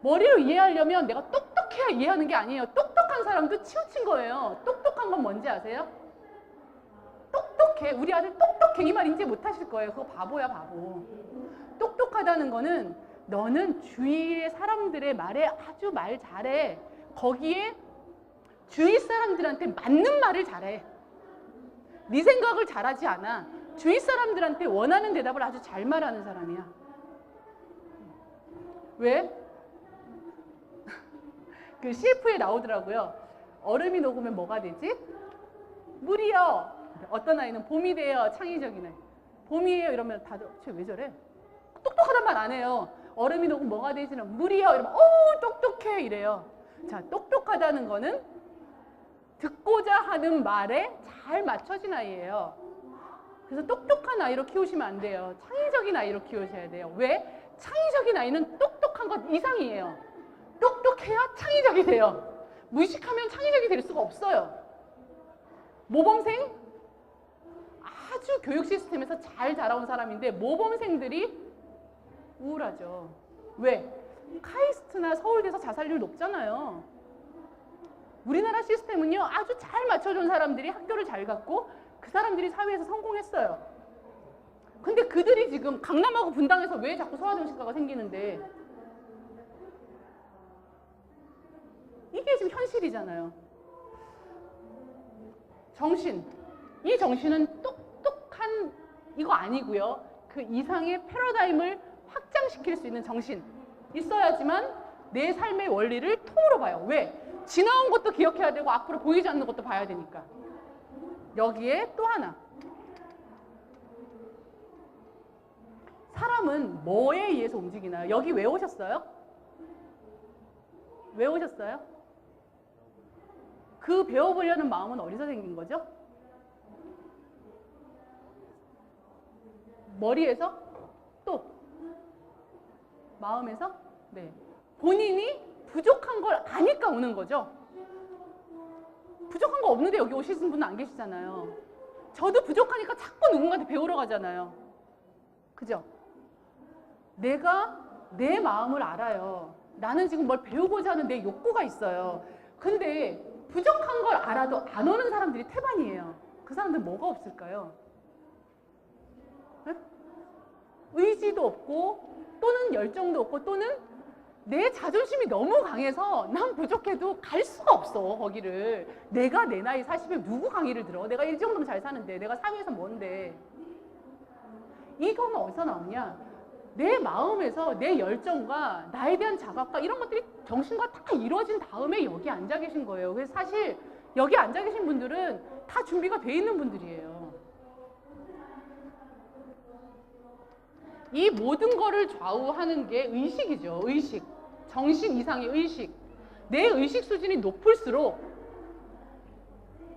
머리로 이해하려면 내가 똑똑해야 이해하는 게 아니에요. 똑똑한 사람도 치우친 거예요. 똑똑한 건 뭔지 아세요? 똑똑해. 우리 아들 똑똑해. 이 말 인지 못하실 거예요. 그거 바보야, 바보. 똑똑하다는 거는 너는 주위의 사람들의 말에 아주 말 잘해. 거기에 주위 사람들한테 맞는 말을 잘해. 네 생각을 잘하지 않아. 주위 사람들한테 원하는 대답을 아주 잘 말하는 사람이야. 왜? 그 CF에 나오더라고요. 얼음이 녹으면 뭐가 되지? 물이요. 어떤 아이는 봄이 돼요. 창의적인 아이. 봄이에요. 이러면 다들 쟤 왜 저래? 똑똑하단 말 안 해요. 얼음이 녹으면 뭐가 되지는 물이요. 이러면 똑똑해 이래요. 자, 똑똑하다는 거는 듣고자 하는 말에 잘 맞춰진 아이예요. 그래서 똑똑한 아이로 키우시면 안 돼요. 창의적인 아이로 키우셔야 돼요. 왜? 창의적인 아이는 똑똑한 것 이상이에요. 똑똑해야 창의적이 돼요. 무식하면 창의적이 될 수가 없어요. 모범생? 아주 교육 시스템에서 잘 자라온 사람인데 모범생들이 우울하죠. 왜? 카이스트나 서울대에서 자살률 높잖아요. 우리나라 시스템은요, 아주 잘 맞춰준 사람들이 학교를 잘 갔고 그 사람들이 사회에서 성공했어요. 근데 그들이 지금 강남하고 분당에서 왜 자꾸 소아정신과가 생기는데 이게 지금 현실이잖아요. 정신. 이 정신은 똑똑한 이거 아니고요. 그 이상의 패러다임을 확장시킬 수 있는 정신. 있어야지만 내 삶의 원리를 통으로 봐요. 왜? 지나온 것도 기억해야 되고 앞으로 보이지 않는 것도 봐야 되니까. 여기에 또 하나. 사람은 뭐에 의해서 움직이나요? 여기 왜 오셨어요? 왜 오셨어요? 그 배워보려는 마음은 어디서 생긴 거죠? 머리에서? 또? 마음에서? 네. 본인이 부족한 걸 아니까 오는 거죠. 부족한 거 없는데 여기 오시는 분은 안 계시잖아요. 저도 부족하니까 자꾸 누군가한테 배우러 가잖아요. 그죠? 내가 내 마음을 알아요. 나는 지금 뭘 배우고자 하는 내 욕구가 있어요. 근데 부족한 걸 알아도 안 오는 사람들이 태반이에요. 그 사람들 뭐가 없을까요? 네? 의지도 없고 또는 열정도 없고 또는 내 자존심이 너무 강해서 난 부족해도 갈 수가 없어. 거기를. 내가 내 나이 40에 누구 강의를 들어? 내가 이 정도면 잘 사는데 내가 사회에서 뭔데? 이거는 어디서 나오냐? 내 마음에서 내 열정과 나에 대한 자각과 이런 것들이 정신과 다 이루어진 다음에 여기 앉아 계신 거예요. 그래서 사실 여기 앉아 계신 분들은 다 준비가 돼 있는 분들이에요. 이 모든 거를 좌우하는 게 의식이죠. 의식. 정신 이상의 의식. 내 의식 수준이 높을수록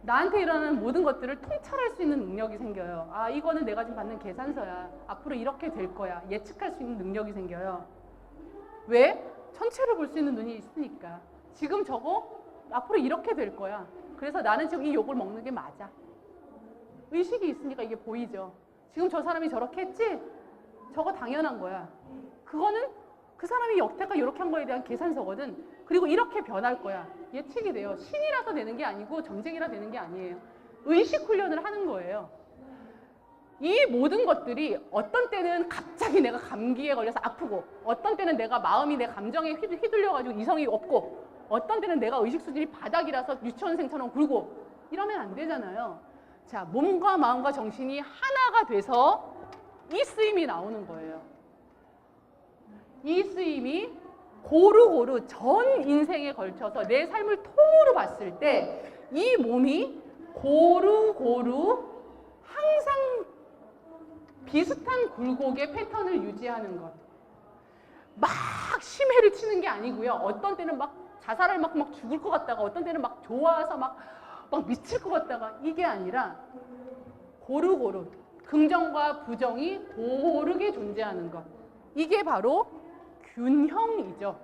나한테 일어나는 모든 것들을 통찰할 수 있는 능력이 생겨요. 아, 이거는 내가 지금 받는 계산서야. 앞으로 이렇게 될 거야. 예측할 수 있는 능력이 생겨요. 왜? 전체를 볼 수 있는 눈이 있으니까. 지금 저거 앞으로 이렇게 될 거야. 그래서 나는 지금 이 욕을 먹는 게 맞아. 의식이 있으니까 이게 보이죠. 지금 저 사람이 저렇게 했지? 저거 당연한 거야. 그거는 그 사람이 여태까지 이렇게 한 거에 대한 계산서거든. 그리고 이렇게 변할 거야. 예측이 돼요. 신이라서 되는 게 아니고 점쟁이라 되는 게 아니에요. 의식 훈련을 하는 거예요. 이 모든 것들이 어떤 때는 갑자기 내가 감기에 걸려서 아프고, 어떤 때는 내가 마음이 내 감정에 휘둘려가지고 이성이 없고, 어떤 때는 내가 의식 수준이 바닥이라서 유치원생처럼 굴고, 이러면 안 되잖아요. 자, 몸과 마음과 정신이 하나가 돼서 이 쓰임이 나오는 거예요. 이 쓰임이 고루고루 전 인생에 걸쳐서 내 삶을 통으로 봤을 때 이 몸이 고루고루 항상 비슷한 굴곡의 패턴을 유지하는 것. 막 심해를 치는 게 아니고요. 어떤 때는 막 자살을 막 죽을 것 같다가, 어떤 때는 막 좋아서 막 미칠 것 같다가, 이게 아니라 고루고루 긍정과 부정이 고르게 존재하는 것. 이게 바로 균형이죠.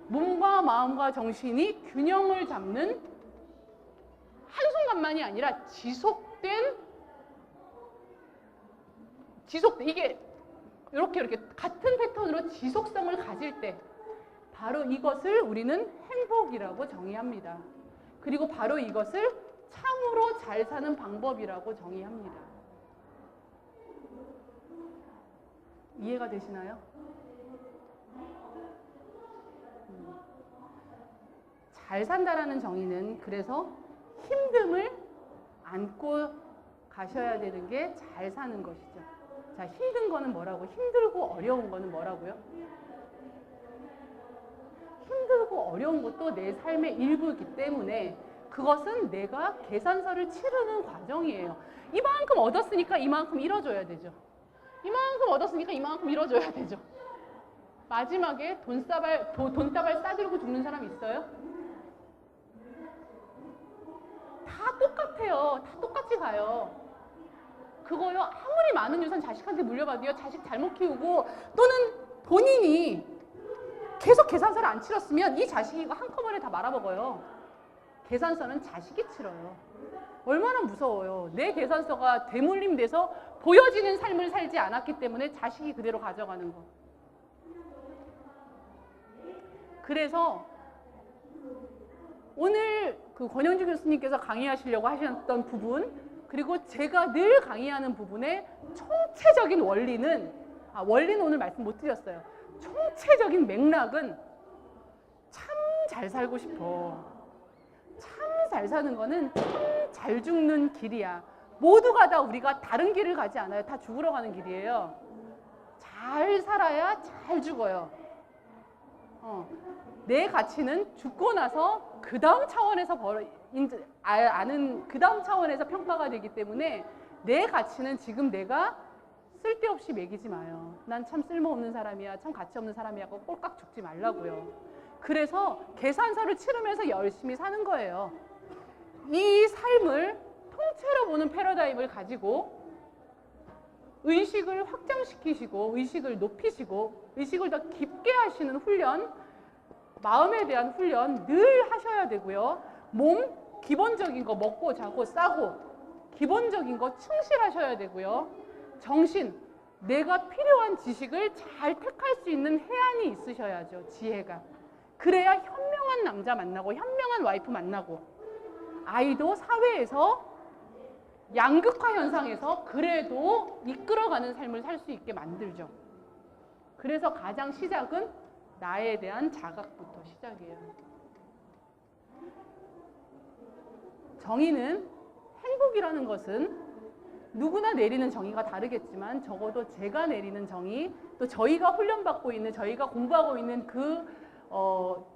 몸과 마음과 정신이 균형을 잡는, 한순간만이 아니라 지속된, 이게 이렇게 같은 패턴으로 지속성을 가질 때 바로 이것을 우리는 행복이라고 정의합니다. 그리고 바로 이것을 참으로 잘 사는 방법이라고 정의합니다. 이해가 되시나요? 잘 산다라는 정의는 그래서 힘듦을 안고 가셔야 되는 게 잘 사는 것이죠. 자, 힘든 거는 뭐라고? 힘들고 어려운 거는 뭐라고요? 힘들고 어려운 것도 내 삶의 일부이기 때문에 그것은 내가 계산서를 치르는 과정이에요. 이만큼 얻었으니까 이만큼 잃어줘야 되죠. 이만큼 얻었으니까 이만큼 잃어줘야 되죠. 마지막에 돈다발 싸들고 죽는 사람 있어요? 다 똑같아요. 다 똑같이 가요. 그거요, 아무리 많은 유산 자식한테 물려받아요. 자식 잘못 키우고 또는 본인이 계속 계산서를 안 치렀으면 이 자식이 이거 한꺼번에 다 말아먹어요. 계산서는 자식이 치러요. 얼마나 무서워요. 내 계산서가 대물림돼서 보여지는 삶을 살지 않았기 때문에 자식이 그대로 가져가는 거. 그래서 오늘 그 권영주 교수님께서 강의하시려고 하셨던 부분, 그리고 제가 늘 강의하는 부분의 총체적인 원리는, 원리는 오늘 말씀 못 드렸어요. 총체적인 맥락은 참 잘 살고 싶어. 참 잘 사는 거는 참 잘 죽는 길이야. 모두가 다 우리가 다른 길을 가지 않아요. 다 죽으러 가는 길이에요. 잘 살아야 잘 죽어요. 내 가치는 죽고 나서 그 다음 차원에서 아는 그 다음 차원에서 평가가 되기 때문에 내 가치는 지금 내가 쓸데없이 매기지 마요. 난 참 쓸모없는 사람이야, 참 가치 없는 사람이야 하고 꼴깍 죽지 말라고요. 그래서 계산서를 치르면서 열심히 사는 거예요. 이 삶을 통째로 보는 패러다임을 가지고 의식을 확장시키시고 의식을 높이시고 의식을 더 깊게 하시는 훈련, 마음에 대한 훈련 늘 하셔야 되고요. 몸 기본적인 거 먹고 자고 싸고 기본적인 거 충실하셔야 되고요. 정신, 내가 필요한 지식을 잘 택할 수 있는 해안이 있으셔야죠. 지혜가. 그래야 현명한 남자 만나고 현명한 와이프 만나고 아이도 사회에서 양극화 현상에서 그래도 이끌어가는 삶을 살 수 있게 만들죠. 그래서 가장 시작은 나에 대한 자각부터 시작이에요. 정의는, 행복이라는 것은 누구나 내리는 정의가 다르겠지만 적어도 제가 내리는 정의, 또 저희가 훈련받고 있는, 저희가 공부하고 있는 그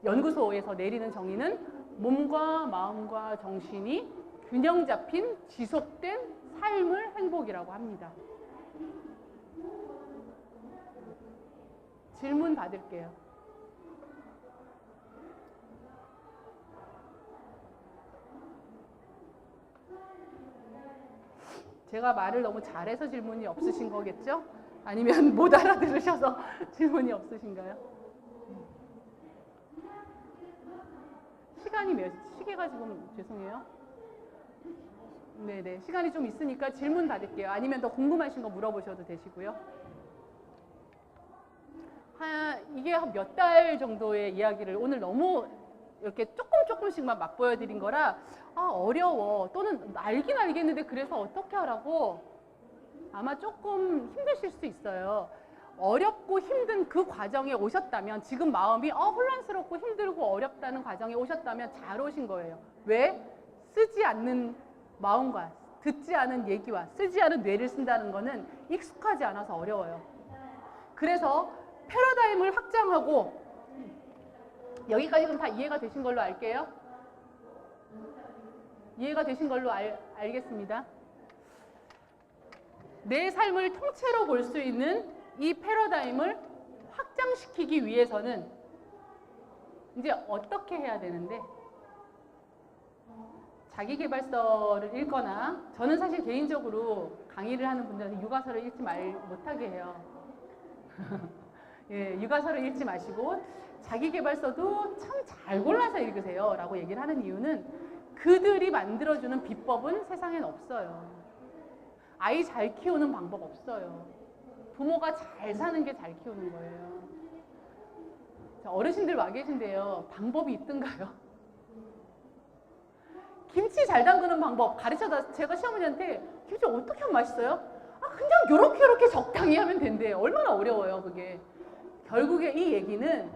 연구소에서 내리는 정의는 몸과 마음과 정신이 균형 잡힌 지속된 삶을 행복이라고 합니다. 질문 받을게요. 제가 말을 너무 잘해서 질문이 없으신 거겠죠? 아니면 못 알아들으셔서 질문이 없으신가요? 시계가 지금 죄송해요. 네네, 시간이 좀 있으니까 질문 받을게요. 아니면 더 궁금하신 거 물어보셔도 되시고요. 이게 한 몇 달 정도의 이야기를 오늘 너무 이렇게 조금씩만 맛보여 드린 거라 어려워 또는 알긴 알겠는데 그래서 어떻게 하라고 아마 조금 힘드실 수 있어요. 어렵고 힘든 그 과정에 오셨다면 지금 마음이 혼란스럽고 힘들고 어렵다는 과정에 오셨다면 잘 오신 거예요. 왜? 쓰지 않는 마음과 듣지 않은 얘기와 쓰지 않은 뇌를 쓴다는 거는 익숙하지 않아서 어려워요. 그래서 패러다임을 확장하고 여기까지 그럼 다 이해가 되신 걸로 알게요. 이해가 되신 걸로 알겠습니다. 내 삶을 통째로 볼 수 있는 이 패러다임을 확장시키기 위해서는 이제 어떻게 해야 되는데 자기계발서를 읽거나 저는 사실 개인적으로 강의를 하는 분들한테 육아서를 읽지 못하게 해요. 예, 육아서를 읽지 마시고 자기계발서도 참 잘 골라서 읽으세요 라고 얘기를 하는 이유는 그들이 만들어주는 비법은 세상엔 없어요. 아이 잘 키우는 방법 없어요. 부모가 잘 사는 게 잘 키우는 거예요. 자, 어르신들 와 계신데요. 방법이 있던가요? 김치 잘 담그는 방법 가르쳐다 제가 시어머니한테 김치 어떻게 하면 맛있어요? 그냥 요렇게 적당히 하면 된대요. 얼마나 어려워요 그게. 결국에 이 얘기는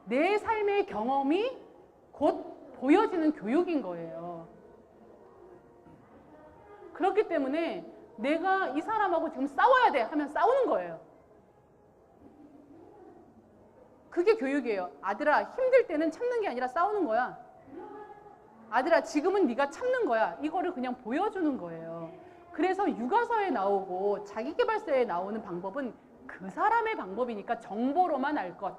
내 삶의 경험이 곧 보여지는 교육인 거예요. 그렇기 때문에 내가 이 사람하고 지금 싸워야 돼 하면 싸우는 거예요. 그게 교육이에요. 아들아 힘들 때는 참는 게 아니라 싸우는 거야. 아들아 지금은 네가 참는 거야. 이거를 그냥 보여주는 거예요. 그래서 육아서에 나오고 자기계발서에 나오는 방법은 그 사람의 방법이니까 정보로만 알 것.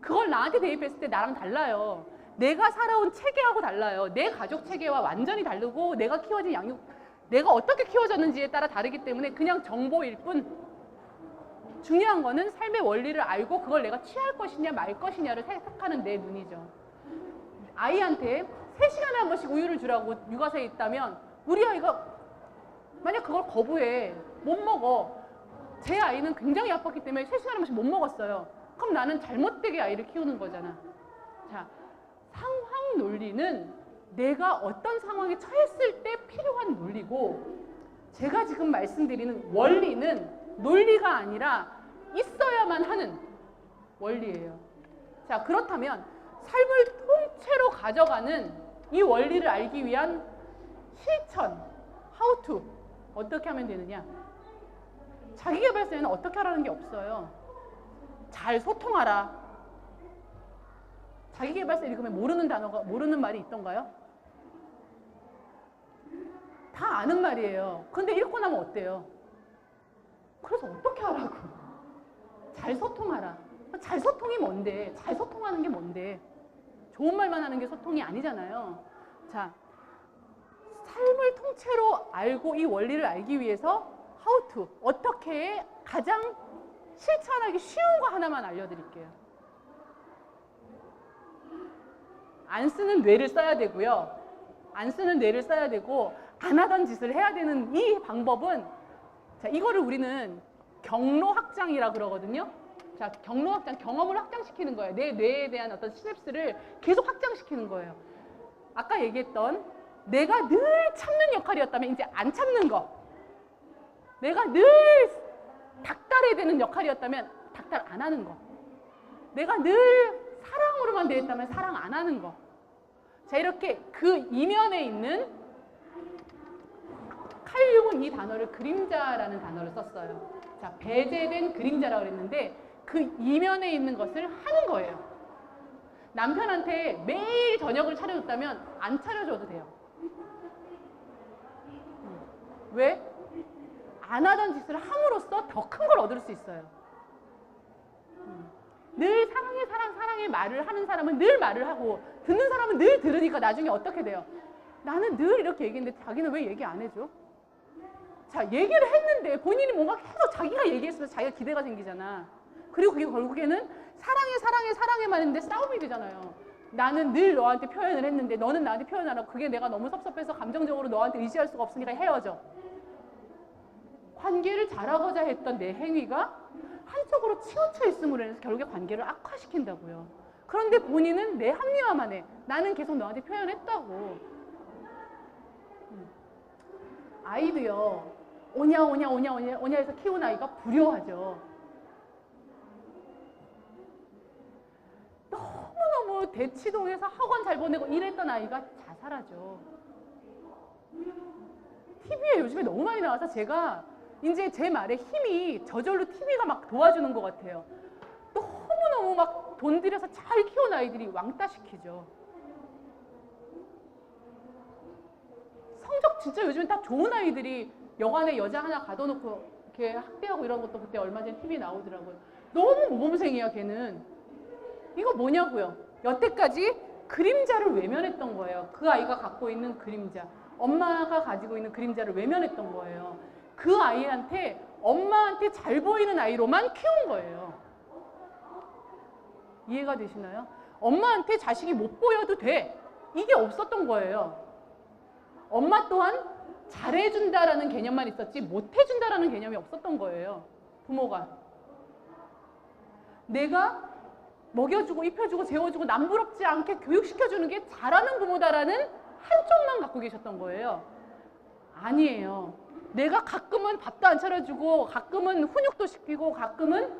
그걸 나한테 대입했을 때 나랑 달라요. 내가 살아온 체계하고 달라요. 내 가족 체계와 완전히 다르고 내가 키워진 내가 어떻게 키워졌는지에 따라 다르기 때문에 그냥 정보일 뿐. 중요한 거는 삶의 원리를 알고 그걸 내가 취할 것이냐 말 것이냐를 생각하는 내 눈이죠. 아이한테 3시간에 한 번씩 우유를 주라고 육아서에 있다면 우리 아이가 만약 그걸 거부해 못 먹어. 제 아이는 굉장히 아팠기 때문에 3시간에 한 번씩 못 먹었어요. 그럼 나는 잘못되게 아이를 키우는 거잖아. 자, 상황 논리는 내가 어떤 상황에 처했을 때 필요한 논리고 제가 지금 말씀드리는 원리는 논리가 아니라 있어야만 하는 원리예요. 자, 그렇다면 삶을 통째로 가져가는 이 원리를 알기 위한 실천, how to, 어떻게 하면 되느냐? 자기계발서에는 어떻게 하라는 게 없어요. 잘 소통하라. 자기계발서 읽으면 모르는 말이 있던가요? 다 아는 말이에요. 근데 읽고 나면 어때요? 그래서 어떻게 하라고? 잘 소통하라. 잘 소통이 뭔데? 잘 소통하는 게 뭔데? 좋은 말만 하는 게 소통이 아니잖아요. 자, 삶을 통째로 알고 이 원리를 알기 위해서 how to, 어떻게 가장 실천하기 쉬운 거 하나만 알려드릴게요. 안 쓰는 뇌를 써야 되고요. 안 쓰는 뇌를 써야 되고 안 하던 짓을 해야 되는 이 방법은 자, 이거를 우리는 경로 확장이라 그러거든요. 자, 경로 확장, 경험을 확장시키는 거예요. 내 뇌에 대한 어떤 시냅스를 계속 확장시키는 거예요. 아까 얘기했던 내가 늘 참는 역할이었다면 이제 안 참는 거. 내가 늘 닥달해야 되는 역할이었다면 닥달 안 하는 거. 내가 늘 사랑으로만 되어 있다면 사랑 안 하는 거. 자, 이렇게 그 이면에 있는 칼 융은 이 단어를 그림자라는 단어를 썼어요. 자, 배제된 그림자라고 그랬는데 그 이면에 있는 것을 하는 거예요. 남편한테 매일 저녁을 차려줬다면 안 차려줘도 돼요. 왜? 안 하던 짓을 함으로써 더 큰 걸 얻을 수 있어요. 늘 사랑해 사랑해 말을 하는 사람은 늘 말을 하고 듣는 사람은 늘 들으니까 나중에 어떻게 돼요? 나는 늘 이렇게 얘기했는데 자기는 왜 얘기 안 해줘? 자, 얘기를 했는데 본인이 뭔가 계속 자기가 얘기했으면 자기가 기대가 생기잖아. 그리고 그게 결국에는 사랑해만 했는데 싸움이 되잖아요. 나는 늘 너한테 표현을 했는데 너는 나한테 표현 안 하고 그게 내가 너무 섭섭해서 감정적으로 너한테 의지할 수가 없으니까 헤어져. 관계를 잘하고자 했던 내 행위가 한쪽으로 치우쳐 있음으로 인해서 결국에 관계를 악화시킨다고요. 그런데 본인은 내 합리화만 해. 나는 계속 너한테 표현했다고. 아이도요. 오냐 해서 키운 아이가 불효하죠. 너무너무 대치동에서 학원 잘 보내고 이랬던 아이가 자살하죠. TV에 요즘에 너무 많이 나와서 제가 이제 제 말에 힘이 저절로 TV가 막 도와주는 것 같아요. 너무너무 막 돈 들여서 잘 키운 아이들이 왕따 시키죠. 성적 진짜 요즘엔 다 좋은 아이들이 여관에 여자 하나 가둬놓고 이렇게 학대하고 이런 것도 그때 얼마 전에 TV에 나오더라고요. 너무 모범생이야 걔는. 이거 뭐냐고요. 여태까지 그림자를 외면했던 거예요. 그 아이가 갖고 있는 그림자. 엄마가 가지고 있는 그림자를 외면했던 거예요. 그 아이한테 엄마한테 잘 보이는 아이로만 키운 거예요. 이해가 되시나요? 엄마한테 자식이 못 보여도 돼. 이게 없었던 거예요. 엄마 또한 잘해준다라는 개념만 있었지 못해준다라는 개념이 없었던 거예요. 부모가. 내가 먹여주고 입혀주고 재워주고 남부럽지 않게 교육시켜주는 게 잘하는 부모다라는 한쪽만 갖고 계셨던 거예요. 아니에요. 내가 가끔은 밥도 안 차려주고 가끔은 훈육도 시키고 가끔은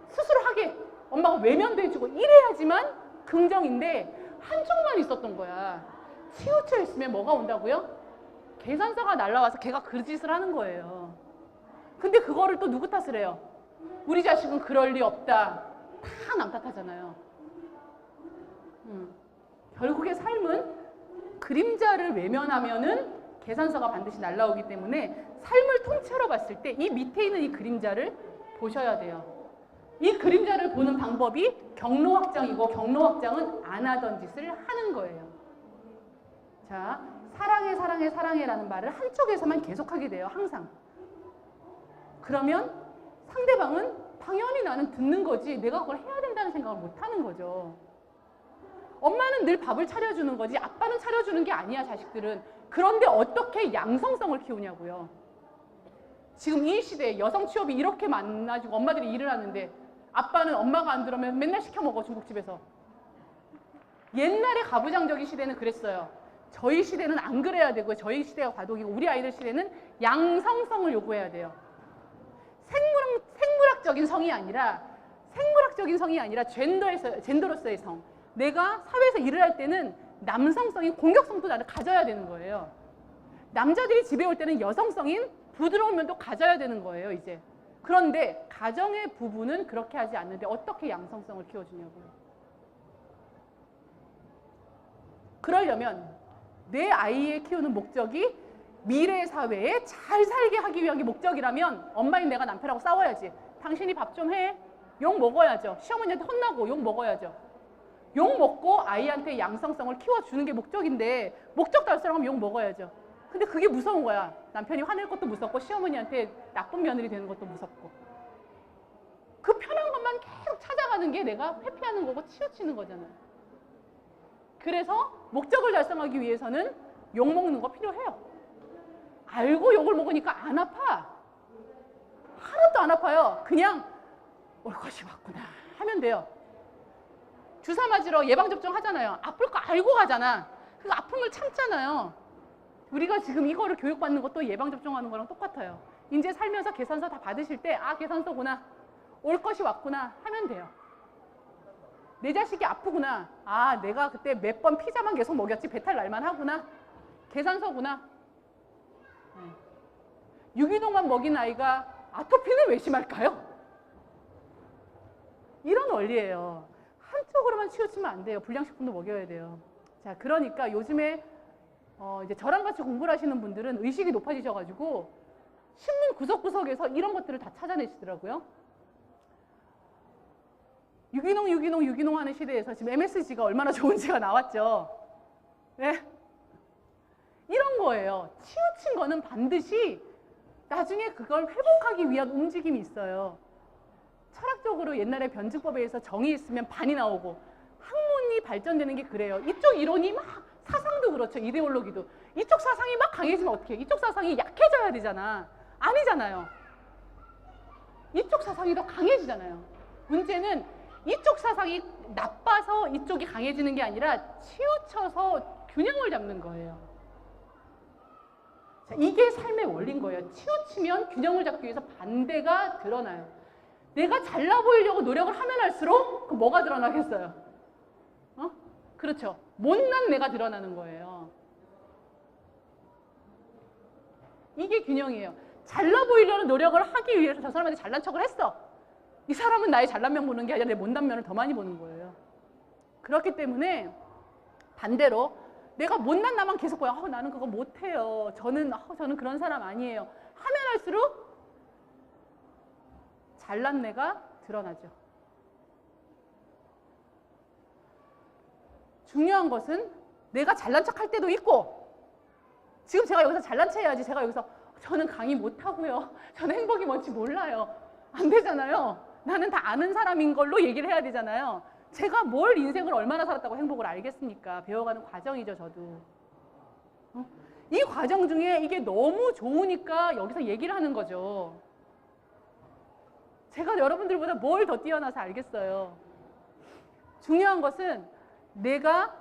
스스로 하게 엄마가 외면도 해주고 이래야지만 긍정인데 한쪽만 있었던 거야. 치우쳐 있으면 뭐가 온다고요? 계산서가 날라와서 걔가 그 짓을 하는 거예요. 근데 그거를 또 누구 탓을 해요? 우리 자식은 그럴 리 없다. 다 남 탓하잖아요. 결국에 삶은 그림자를 외면하면은 계산서가 반드시 날라오기 때문에 삶을 통째로 봤을 때 이 밑에 있는 이 그림자를 보셔야 돼요. 이 그림자를 보는 방법이 경로 확장이고 경로 확장은 안 하던 짓을 하는 거예요. 자, 사랑해라는 말을 한쪽에서만 계속하게 돼요. 항상. 그러면 상대방은 당연히 나는 듣는 거지 내가 그걸 해야 된다는 생각을 못 하는 거죠. 엄마는 늘 밥을 차려주는 거지 아빠는 차려주는 게 아니야 자식들은. 그런데 어떻게 양성성을 키우냐고요. 지금 이 시대에 여성 취업이 이렇게 많아지고 엄마들이 일을 하는데 아빠는 엄마가 안 들어오면 맨날 시켜 먹어 중국집에서. 옛날에 가부장적인 시대는 그랬어요. 저희 시대는 안 그래야 되고요. 저희 시대가 과도기고 우리 아이들 시대는 양성성을 요구해야 돼요. 생물학적인 성이 아니라 젠더로서의 성. 내가 사회에서 일을 할 때는 남성성인 공격성도 나를 가져야 되는 거예요. 남자들이 집에 올 때는 여성성인 부드러운 면도 가져야 되는 거예요, 이제. 그런데 가정의 부부는 그렇게 하지 않는데 어떻게 양성성을 키워주냐고요. 그러려면 내 아이의 키우는 목적이 미래 사회에 잘 살게 하기 위한 게 목적이라면 엄마인 내가 남편하고 싸워야지. 당신이 밥 좀 해. 욕 먹어야죠. 시어머니한테 혼나고 욕 먹어야죠. 욕 먹고 아이한테 양성성을 키워주는 게 목적인데 목적 달성하면 욕 먹어야죠. 근데 그게 무서운 거야. 남편이 화낼 것도 무섭고 시어머니한테 나쁜 며느리 되는 것도 무섭고. 그 편한 것만 계속 찾아가는 게 내가 회피하는 거고 치우치는 거잖아요. 그래서 목적을 달성하기 위해서는 욕 먹는 거 필요해요. 알고 욕을 먹으니까 안 아파. 하나도 안 아파요. 그냥 올 것이 왔구나 하면 돼요. 주사 맞으러 예방접종 하잖아요. 아플 거 알고 가잖아. 그 아픈 걸 참잖아요. 우리가 지금 이거를 교육받는 것도 예방접종하는 거랑 똑같아요. 이제 살면서 계산서 다 받으실 때 아 계산서구나. 올 것이 왔구나 하면 돼요. 내 자식이 아프구나. 아 내가 그때 몇 번 피자만 계속 먹였지 배탈 날만 하구나. 계산서구나. 유기농만 먹인 아이가 아토피는 왜 심할까요? 이런 원리예요. 한쪽으로만 치우치면 안 돼요. 불량식품도 먹여야 돼요. 자, 그러니까 요즘에 이제 저랑 같이 공부를 하시는 분들은 의식이 높아지셔가지고 신문 구석구석에서 이런 것들을 다 찾아내시더라고요. 유기농 하는 시대에서 지금 MSG가 얼마나 좋은지가 나왔죠. 네? 이런 그런 거예요. 치우친 거는 반드시 나중에 그걸 회복하기 위한 움직임이 있어요. 철학적으로 옛날에 변증법에 의해서 정이 있으면 반이 나오고 학문이 발전되는 게 그래요. 이쪽 이론이 막 사상도 그렇죠. 이데올로기도. 이쪽 사상이 막 강해지면 어떻게 해요? 이쪽 사상이 약해져야 되잖아. 아니잖아요. 이쪽 사상이 더 강해지잖아요. 문제는 이쪽 사상이 나빠서 이쪽이 강해지는 게 아니라 치우쳐서 균형을 잡는 거예요. 자, 이게 삶의 원리인 거예요. 치우치면 균형을 잡기 위해서 반대가 드러나요. 내가 잘나 보이려고 노력을 하면 할수록 그 뭐가 드러나겠어요? 그렇죠. 못난 내가 드러나는 거예요. 이게 균형이에요. 잘나 보이려는 노력을 하기 위해서 저 사람한테 잘난 척을 했어. 이 사람은 나의 잘난 면 보는 게 아니라 내 못난 면을 더 많이 보는 거예요. 그렇기 때문에 반대로 내가 못난 나만 계속 보여. 나는 그거 못해요. 저는 그런 사람 아니에요. 하면 할수록 잘난 내가 드러나죠. 중요한 것은 내가 잘난 척 할 때도 있고, 지금 제가 여기서 잘난 체 해야지. 제가 여기서 저는 강의 못하고요. 저는 행복이 뭔지 몰라요. 안 되잖아요. 나는 다 아는 사람인 걸로 얘기를 해야 되잖아요. 제가 뭘 인생을 얼마나 살았다고 행복을 알겠습니까? 배워가는 과정이죠, 저도. 이 과정 중에 이게 너무 좋으니까 여기서 얘기를 하는 거죠. 제가 여러분들보다 뭘 더 뛰어나서 알겠어요. 중요한 것은 내가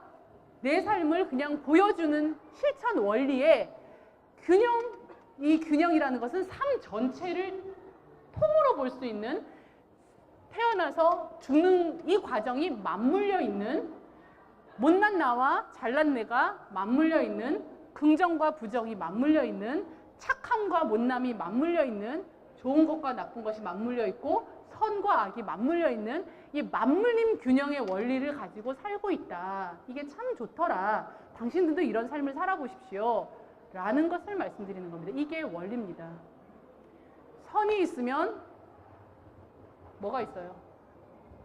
내 삶을 그냥 보여주는 실천 원리에 이 균형이라는 것은 삶 전체를 통으로 볼 수 있는, 태어나서 죽는 이 과정이 맞물려 있는, 못난 나와 잘난 내가 맞물려 있는, 긍정과 부정이 맞물려 있는, 착함과 못남이 맞물려 있는, 좋은 것과 나쁜 것이 맞물려 있고 선과 악이 맞물려 있는 이 맞물림 균형의 원리를 가지고 살고 있다. 이게 참 좋더라. 당신들도 이런 삶을 살아보십시오. 라는 것을 말씀드리는 겁니다. 이게 원리입니다. 선이 있으면 뭐가 있어요?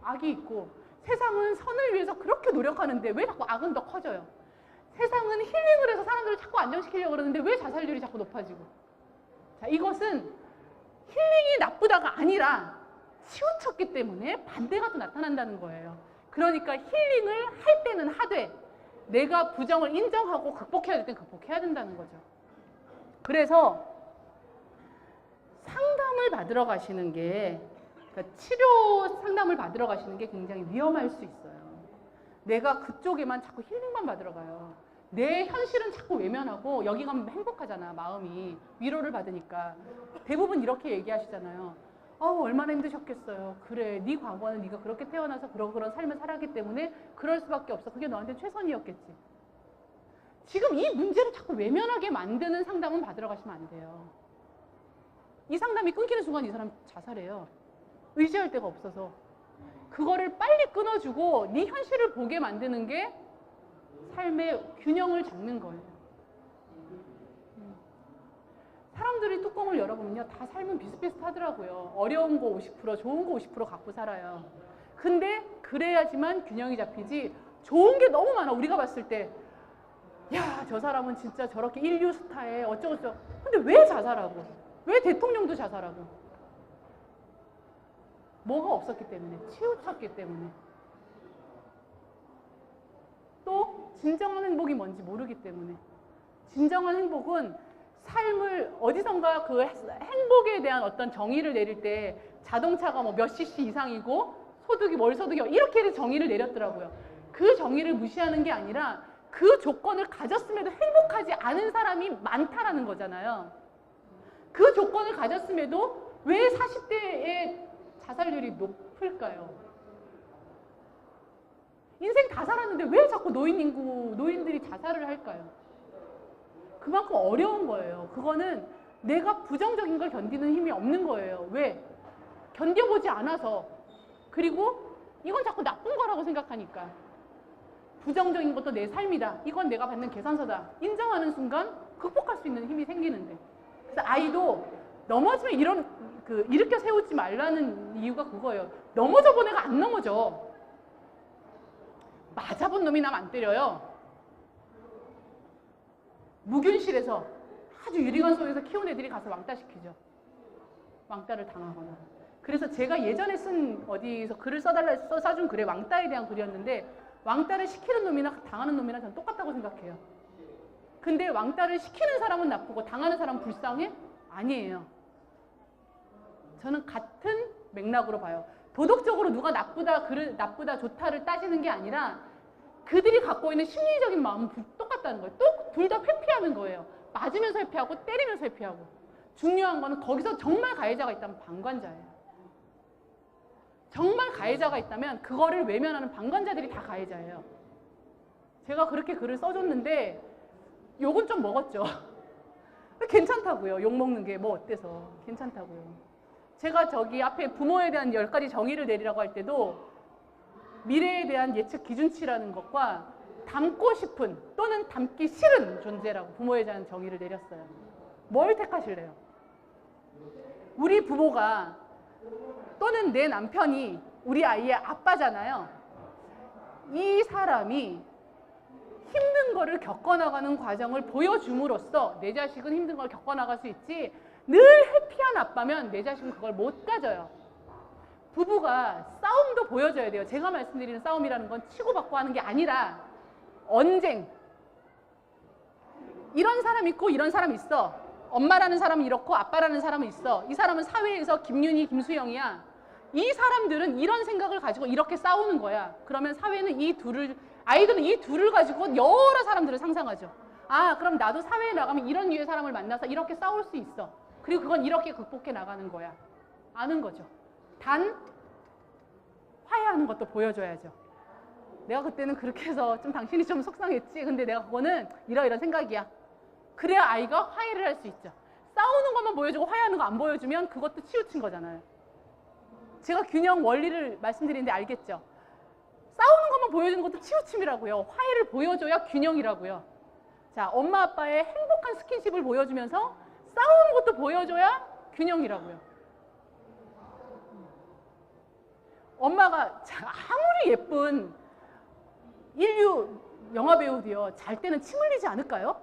악이 있고, 세상은 선을 위해서 그렇게 노력하는데 왜 자꾸 악은 더 커져요? 세상은 힐링을 해서 사람들을 자꾸 안정시키려고 그러는데 왜 자살률이 자꾸 높아지고? 자, 이것은 힐링이 나쁘다가 아니라 치우쳤기 때문에 반대가 또 나타난다는 거예요. 그러니까 힐링을 할 때는 하되 내가 부정을 인정하고 극복해야 될 땐 극복해야 된다는 거죠. 그래서 상담을 받으러 가시는 게, 그러니까 치료 상담을 받으러 가시는 게 굉장히 위험할 수 있어요. 내가 그쪽에만 자꾸 힐링만 받으러 가요. 내 현실은 자꾸 외면하고 여기 가면 행복하잖아. 마음이 위로를 받으니까. 대부분 이렇게 얘기하시잖아요. 얼마나 힘드셨겠어요. 그래, 네 과거는 네가 그렇게 태어나서 그런 삶을 살았기 때문에 그럴 수밖에 없어. 그게 너한테 최선이었겠지. 지금 이 문제를 자꾸 외면하게 만드는 상담은 받으러 가시면 안 돼요. 이 상담이 끊기는 순간 이 사람 자살해요. 의지할 데가 없어서. 그거를 빨리 끊어주고 네 현실을 보게 만드는 게 삶의 균형을 잡는 거예요. 사람들이 뚜껑을 열어보면요, 다 삶은 비슷비슷하더라고요. 어려운 거 50%, 좋은 거 50% 갖고 살아요. 근데 그래야지만 균형이 잡히지, 좋은 게 너무 많아. 우리가 봤을 때 야, 저 사람은 진짜 저렇게 인류 스타에 어쩌고저쩌고. 근데 왜 자살하고? 왜 대통령도 자살하고? 뭐가 없었기 때문에, 치우쳤기 때문에. 또 진정한 행복이 뭔지 모르기 때문에. 진정한 행복은 삶을 어디선가 그 행복에 대한 어떤 정의를 내릴 때 자동차가 뭐 몇 cc 이상이고 소득이 월 소득이 이렇게 정의를 내렸더라고요. 그 정의를 무시하는 게 아니라 그 조건을 가졌음에도 행복하지 않은 사람이 많다라는 거잖아요. 그 조건을 가졌음에도 왜 40대의 자살률이 높을까요? 인생 다 살았는데 왜 자꾸 노인들이 자살을 할까요? 그만큼 어려운 거예요. 그거는 내가 부정적인 걸 견디는 힘이 없는 거예요. 왜? 견뎌보지 않아서. 그리고 이건 자꾸 나쁜 거라고 생각하니까. 부정적인 것도 내 삶이다. 이건 내가 받는 계산서다. 인정하는 순간 극복할 수 있는 힘이 생기는데. 그래서 아이도 넘어지면 일으켜 세우지 말라는 이유가 그거예요. 넘어져 본 애가 안 넘어져. 맞아본 놈이 남 안 때려요. 무균실에서 아주 유리관 속에서 키운 애들이 가서 왕따 시키죠. 왕따를 당하거나. 그래서 제가 예전에 쓴 어디서 글을 써준 글에 왕따에 대한 글이었는데 왕따를 시키는 놈이나 당하는 놈이나 저는 똑같다고 생각해요. 근데 왕따를 시키는 사람은 나쁘고 당하는 사람은 불쌍해? 아니에요. 저는 같은 맥락으로 봐요. 도덕적으로 누가 나쁘다, 좋다를 따지는 게 아니라 그들이 갖고 있는 심리적인 마음은 똑같다는 거예요. 둘 다 회피하는 거예요. 맞으면서 회피하고 때리면서 회피하고. 중요한 거는 거기서 정말 가해자가 있다면 방관자예요. 정말 가해자가 있다면 그거를 외면하는 방관자들이 다 가해자예요. 제가 그렇게 글을 써줬는데 욕은 좀 먹었죠. 괜찮다고요. 욕 먹는 게 뭐 어때서 괜찮다고요. 제가 저기 앞에 부모에 대한 10가지 정의를 내리라고 할 때도 미래에 대한 예측 기준치라는 것과 닮고 싶은 또는 닮기 싫은 존재라고 부모에 대한 정의를 내렸어요. 뭘 택하실래요? 우리 부모가 또는 내 남편이 우리 아이의 아빠잖아요. 이 사람이 힘든 거를 겪어나가는 과정을 보여줌으로써 내 자식은 힘든 걸 겪어나갈 수 있지 늘 해피한 아빠면 내 자식은 그걸 못 가져요. 부부가 싸움도 보여줘야 돼요. 제가 말씀드리는 싸움이라는 건 치고받고 하는 게 아니라 언쟁. 이런 사람 있고 이런 사람 있어. 엄마라는 사람은 이렇고 아빠라는 사람은 있어. 이 사람은 사회에서 김윤희, 김수영이야. 이 사람들은 이런 생각을 가지고 이렇게 싸우는 거야. 그러면 사회는 아이들은 이 둘을 가지고 여러 사람들을 상상하죠. 아, 그럼 나도 사회에 나가면 이런 류의 사람을 만나서 이렇게 싸울 수 있어. 그리고 그건 이렇게 극복해 나가는 거야. 아는 거죠. 단 화해하는 것도 보여줘야죠. 내가 그때는 그렇게 해서 좀 당신이 좀 속상했지. 근데 내가 그거는 이런 생각이야. 그래야 아이가 화해를 할 수 있죠. 싸우는 것만 보여주고 화해하는 거 안 보여주면 그것도 치우친 거잖아요. 제가 균형 원리를 말씀드리는데 알겠죠? 싸우는 것만 보여주는 것도 치우침이라고요. 화해를 보여줘야 균형이라고요. 자, 엄마 아빠의 행복한 스킨십을 보여주면서 싸우는 것도 보여줘야 균형이라고요. 엄마가 아무리 예쁜 인류 영화배우도요. 잘 때는 침 흘리지 않을까요?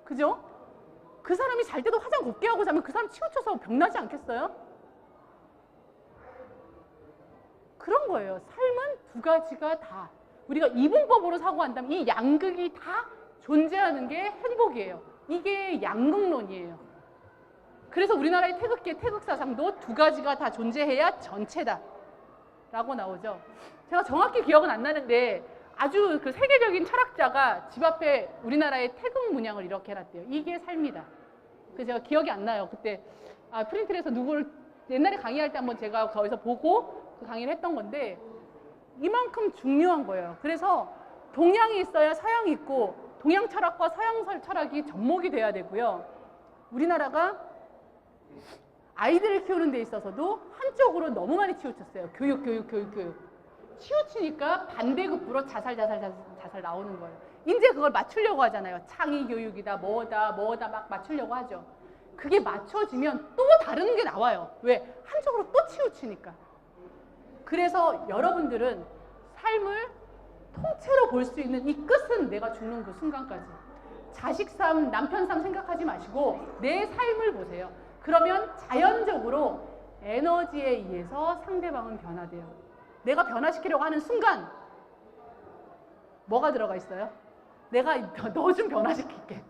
그죠? 그 사람이 잘 때도 화장 곱게 하고 자면 그 사람 치우쳐서 병나지 않겠어요? 그런 거예요. 삶은 두 가지가 다 우리가 이분법으로 사고한다면 이 양극이 다 존재하는 게 행복이에요. 이게 양극론이에요. 그래서 우리나라의 태극기의 태극사상도 두 가지가 다 존재해야 전체다 라고 나오죠. 제가 정확히 기억은 안 나는데 아주 그 세계적인 철학자가 집 앞에 우리나라의 태극 문양을 이렇게 해놨대요. 이게 삶이다. 그래서 제가 기억이 안 나요. 그때 프린트에서 누구를 옛날에 강의할 때 한번 제가 거기서 보고 그 강의를 했던 건데 이만큼 중요한 거예요. 그래서 동양이 있어야 서양이 있고 동양 철학과 서양 철학이 접목이 돼야 되고요. 우리나라가 아이들을 키우는 데 있어서도 한쪽으로 너무 많이 치우쳤어요. 교육. 치우치니까 반대급부로 자살 나오는 거예요. 이제 그걸 맞추려고 하잖아요. 창의 교육이다, 뭐다 막 맞추려고 하죠. 그게 맞춰지면 또 다른 게 나와요. 왜? 한쪽으로 또 치우치니까. 그래서 여러분들은 삶을 통째로 볼 수 있는 이 끝은 내가 죽는 그 순간까지. 자식 삶, 남편 삶 생각하지 마시고 내 삶을 보세요. 그러면 자연적으로 에너지에 의해서 상대방은 변화돼요. 내가 변화시키려고 하는 순간 뭐가 들어가 있어요? 내가 너 좀 변화시킬게.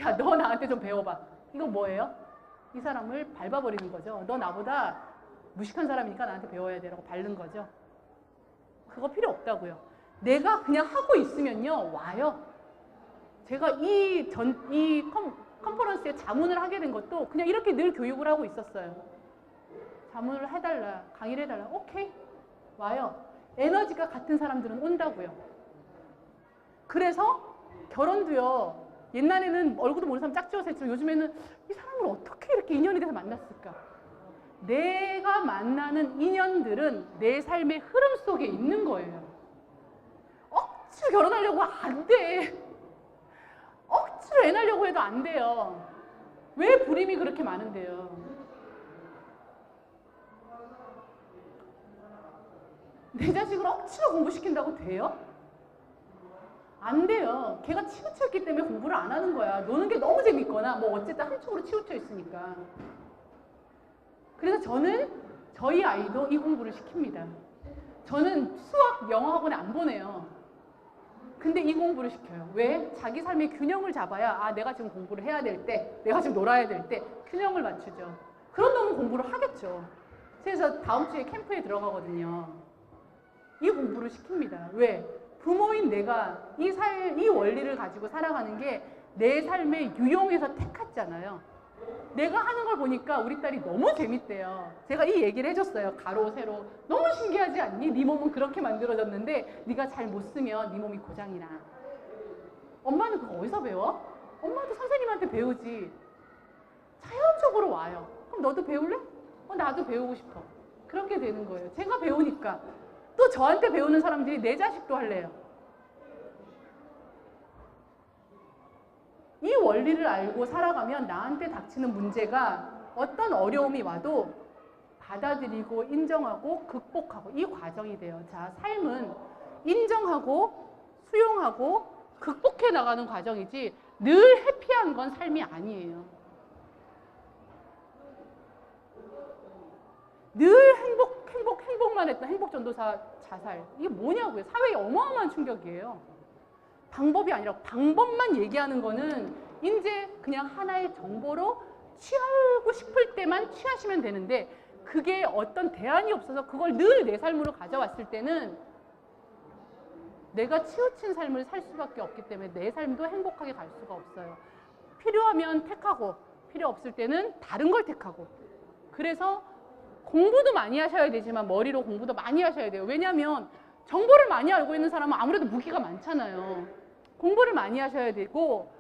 야, 너 나한테 좀 배워봐. 이거 뭐예요? 이 사람을 밟아버리는 거죠. 너 나보다 무식한 사람이니까 나한테 배워야 되라고 밟는 거죠. 그거 필요 없다고요. 내가 그냥 하고 있으면요, 와요. 제가 이 컨퍼런스에 자문을 하게 된 것도 그냥 이렇게 늘 교육을 하고 있었어요. 자문을 해달라, 강의를 해달라. 오케이, 와요. 에너지가 같은 사람들은 온다고요. 그래서 결혼도요, 옛날에는 얼굴도 모르는 사람 짝지어서 했지만 요즘에는 이 사람을 어떻게 이렇게 인연이 돼서 만났을까? 내가 만나는 인연들은 내 삶의 흐름 속에 있는 거예요. 억지로 결혼하려고 안 돼. 억지로 애 낳으려고 해도 안 돼요. 왜 불임이 그렇게 많은데요? 내 자식을 억지로 공부시킨다고 돼요? 안 돼요. 걔가 치우쳤기 때문에 공부를 안 하는 거야. 노는 게 너무 재밌거나 뭐 어쨌든 한쪽으로 치우쳐 있으니까. 그래서 저는 저희 아이도 이 공부를 시킵니다. 저는 수학, 영어 학원에 안 보내요. 근데 이 공부를 시켜요. 왜? 자기 삶의 균형을 잡아야 아 내가 지금 공부를 해야 될 때, 내가 지금 놀아야 될 때 균형을 맞추죠. 그런 놈은 공부를 하겠죠. 그래서 다음 주에 캠프에 들어가거든요. 이 공부를 시킵니다. 왜? 부모인 내가 이 원리를 가지고 살아가는 게 내 삶의 유형에서 택했잖아요. 내가 하는 걸 보니까 우리 딸이 너무 재밌대요. 제가 이 얘기를 해줬어요. 가로, 세로. 너무 신기하지 않니? 네 몸은 그렇게 만들어졌는데 네가 잘 못 쓰면 네 몸이 고장이 나. 엄마는 그거 어디서 배워? 엄마도 선생님한테 배우지. 자연적으로 와요. 그럼 너도 배울래? 나도 배우고 싶어. 그렇게 되는 거예요. 제가 배우니까. 또 저한테 배우는 사람들이 내 자식도 할래요. 이 원리를 알고 살아가면 나한테 닥치는 문제가 어떤 어려움이 와도 받아들이고 인정하고 극복하고 이 과정이 돼요. 자, 삶은 인정하고 수용하고 극복해 나가는 과정이지 늘 해피한 건 삶이 아니에요. 늘 행복만 했던 행복전도사 자살. 이게 뭐냐고요. 사회에 어마어마한 충격이에요. 방법이 아니라 방법만 얘기하는 거는 이제 그냥 하나의 정보로 취하고 싶을 때만 취하시면 되는데 그게 어떤 대안이 없어서 그걸 늘 내 삶으로 가져왔을 때는 내가 치우친 삶을 살 수밖에 없기 때문에 내 삶도 행복하게 갈 수가 없어요. 필요하면 택하고 필요 없을 때는 다른 걸 택하고. 그래서 공부도 많이 하셔야 되지만 머리로 공부도 많이 하셔야 돼요. 왜냐하면 정보를 많이 알고 있는 사람은 아무래도 무기가 많잖아요. 공부를 많이 하셔야 되고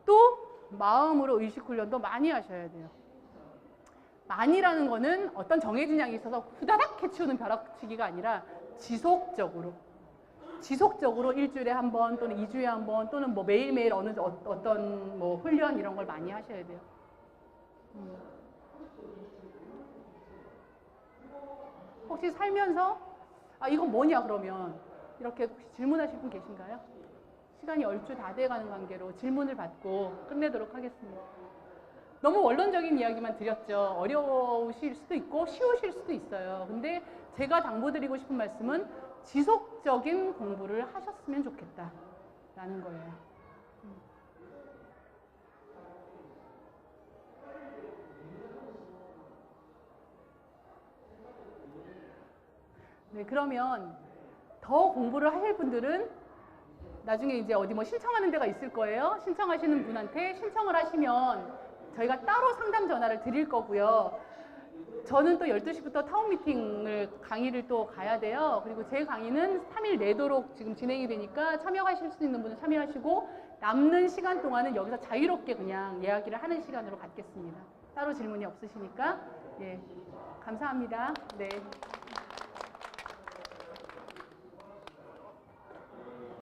또 마음으로 의식 훈련도 많이 하셔야 돼요. 많이라는 거는 어떤 정해진 양이 있어서 후다닥 해치우는 벼락치기가 아니라 지속적으로 일주일에 한 번 또는 2주에 한 번 또는 뭐 매일매일 어떤 뭐 훈련 이런 걸 많이 하셔야 돼요. 혹시 살면서 아 이건 뭐냐 그러면 이렇게 혹시 질문하실 분 계신가요? 시간이 얼추 다 돼가는 관계로 질문을 받고 끝내도록 하겠습니다. 너무 원론적인 이야기만 드렸죠. 어려우실 수도 있고 쉬우실 수도 있어요. 근데 제가 당부드리고 싶은 말씀은 지속적인 공부를 하셨으면 좋겠다라는 거예요. 네, 그러면 더 공부를 하실 분들은 나중에 이제 어디 뭐 신청하는 데가 있을 거예요. 신청하시는 분한테 신청을 하시면 저희가 따로 상담 전화를 드릴 거고요. 저는 또 12시부터 타운 미팅을 강의를 또 가야 돼요. 그리고 제 강의는 3일 내도록 지금 진행이 되니까 참여하실 수 있는 분은 참여하시고 남는 시간 동안은 여기서 자유롭게 그냥 이야기를 하는 시간으로 갖겠습니다. 따로 질문이 없으시니까 예, 감사합니다. 네.